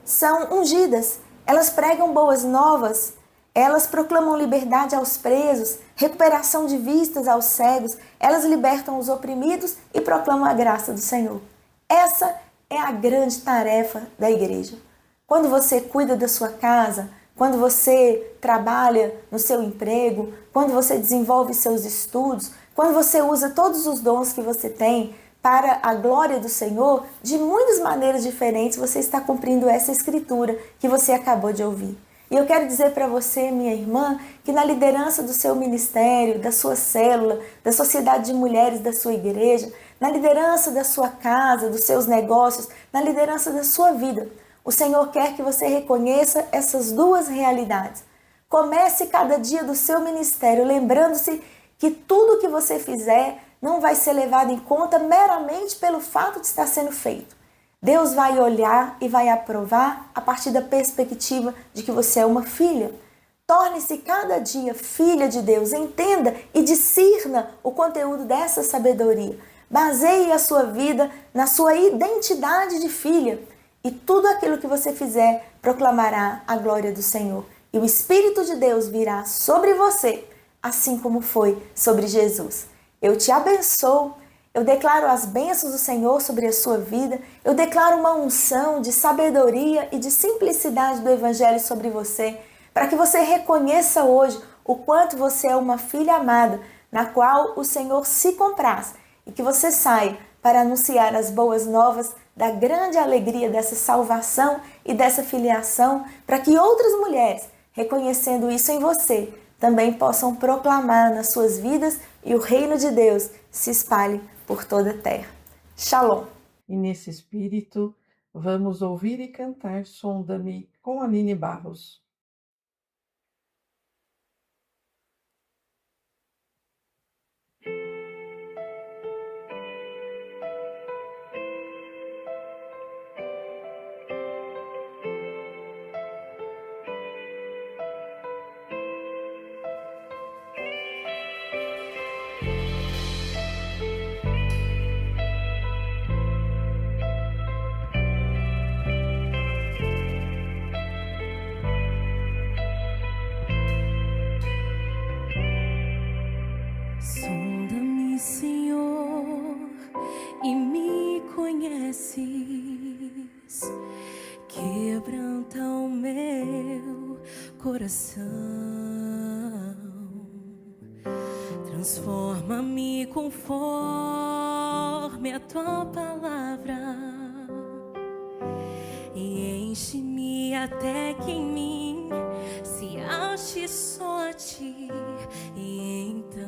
são ungidas. Elas pregam boas novas, elas proclamam liberdade aos presos, recuperação de vistas aos cegos, elas libertam os oprimidos e proclamam a graça do Senhor. Essa é a grande tarefa da igreja. Quando você cuida da sua casa, quando você trabalha no seu emprego, quando você desenvolve seus estudos, quando você usa todos os dons que você tem para a glória do Senhor, de muitas maneiras diferentes você está cumprindo essa escritura que você acabou de ouvir. E eu quero dizer para você, minha irmã, que na liderança do seu ministério, da sua célula, da sociedade de mulheres da sua igreja, na liderança da sua casa, dos seus negócios, na liderança da sua vida, o Senhor quer que você reconheça essas duas realidades. Comece cada dia do seu ministério lembrando-se que tudo que você fizer não vai ser levado em conta meramente pelo fato de estar sendo feito. Deus vai olhar e vai aprovar a partir da perspectiva de que você é uma filha. Torne-se cada dia filha de Deus, entenda e discirna o conteúdo dessa sabedoria. Baseie a sua vida na sua identidade de filha e tudo aquilo que você fizer proclamará a glória do Senhor. E o Espírito de Deus virá sobre você, assim como foi sobre Jesus. Eu te abençoo. Eu declaro as bênçãos do Senhor sobre a sua vida. Eu declaro uma unção de sabedoria e de simplicidade do Evangelho sobre você, para que você reconheça hoje o quanto você é uma filha amada, na qual o Senhor se compraz, e que você saia para anunciar as boas novas da grande alegria dessa salvação e dessa filiação, para que outras mulheres, reconhecendo isso em você, também possam proclamar nas suas vidas e o reino de Deus se espalhe por toda a terra. Shalom! E nesse espírito, vamos ouvir e cantar Sonda-me com Aline Barros. coração. Transforma-me conforme a tua palavra e enche-me até que em mim se ache só a ti. E então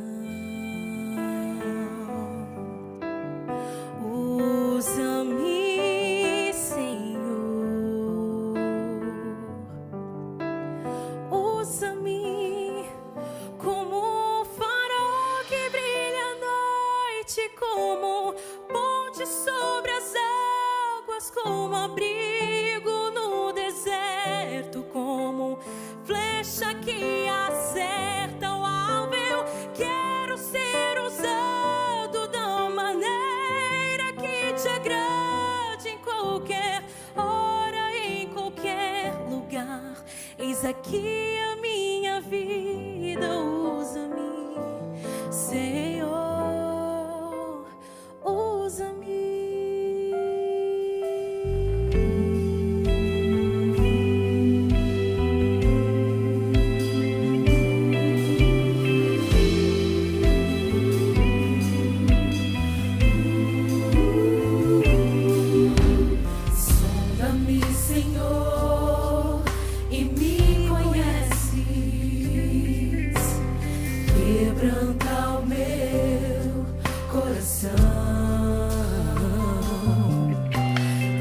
usa-me, Senhor, usa-me como um farol que brilha à noite, como ponte sobre as águas, como abrigo no deserto, como flecha que acerta o alvo. Eu quero ser usado da maneira que te agrade, em qualquer hora, em qualquer lugar. Eis aqui a minha vida, usa-me, Senhor, usa-me. Sonda-me, Senhor, e me conheces. Quebranta o meu coração.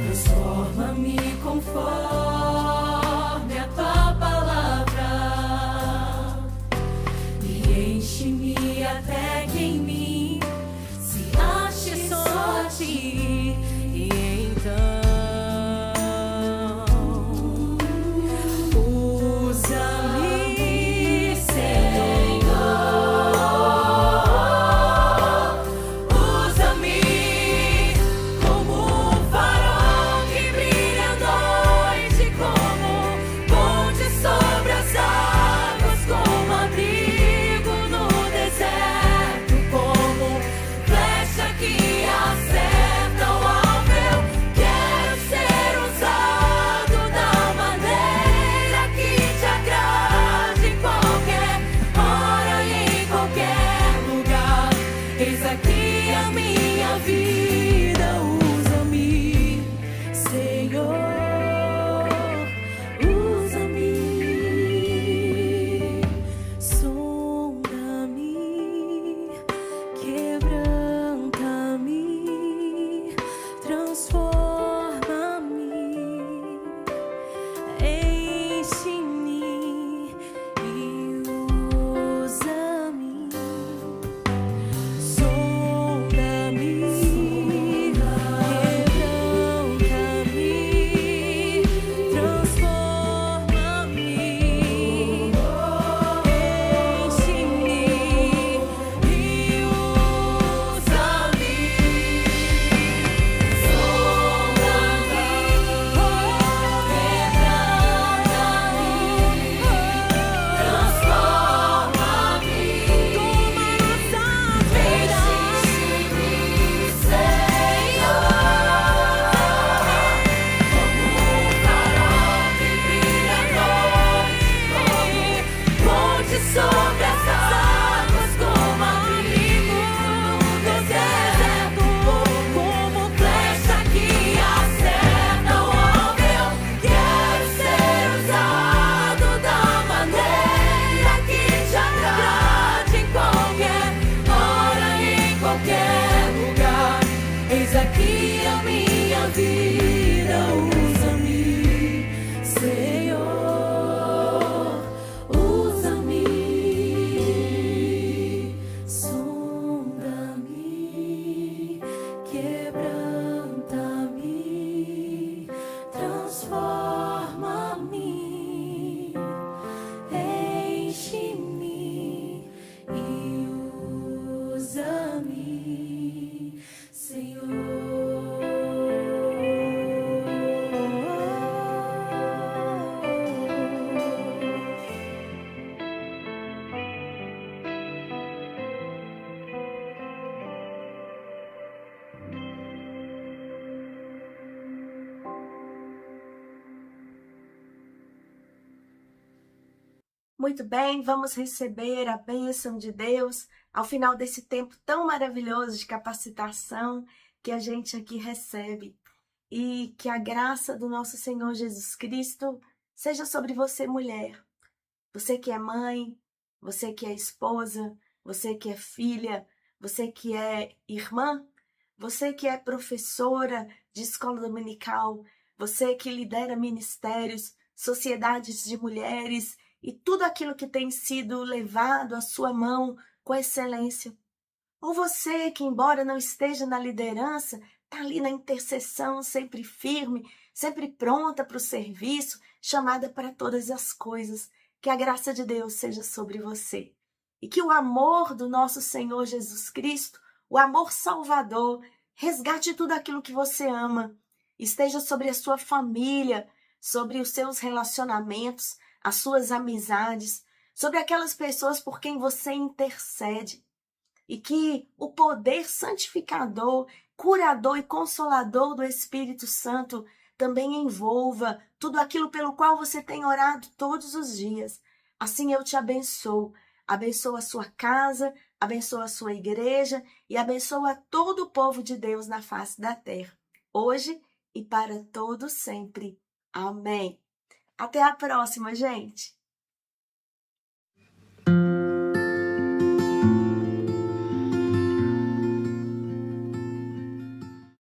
Transforma-me conforme a tua palavra e enche-me até que em mim se ache só a ti. E então usa-me, Senhor, usa-me como um farol que brilha à noite, como ponte sobre as águas, como abrigo no deserto, como flecha que acerta o alvo. Eu quero ser usado da maneira que te agrade, em qualquer hora e em qualquer lugar. Eis aqui a minha vida, usa-me, Senhor, usa-me. Sonda-me, quebranta-me, transforma-me, enche-me e usa-me. Sonda-me, quebranta-me, transforma-me, enche-me e usa-me. Sobre as águas, como abrigo no deserto, como flecha que acerta o alvo. Eu quero ser usado da maneira que te agrade, em qualquer hora e em qualquer lugar. Eis aqui a minha vida, usa-me, Senhor, usa-me. Sonda-me, quebranta-me, transforma-me, enche-me e usa-me, Senhor. Muito bem, vamos receber a bênção de Deus ao final desse tempo tão maravilhoso de capacitação que a gente aqui recebe. E que a graça do nosso Senhor Jesus Cristo seja sobre você, mulher. Você que é mãe, você que é esposa, você que é filha, você que é irmã, você que é professora de escola dominical, você que lidera ministérios, sociedades de mulheres e tudo aquilo que tem sido levado à sua mão com excelência. Ou você que, embora não esteja na liderança, está ali na intercessão, sempre firme, sempre pronta para o serviço, chamada para todas as coisas. Que a graça de Deus seja sobre você. E que o amor do nosso Senhor Jesus Cristo, o amor salvador, resgate tudo aquilo que você ama. Esteja sobre a sua família, sobre os seus relacionamentos, as suas amizades, sobre aquelas pessoas por quem você intercede. E que o poder santificador, curador e consolador do Espírito Santo também envolva tudo aquilo pelo qual você tem orado todos os dias. Assim eu te abençoo. Abençoa a sua casa, abençoa a sua igreja e abençoa todo o povo de Deus na face da terra, hoje e para todo sempre. Amém. Até a próxima, gente!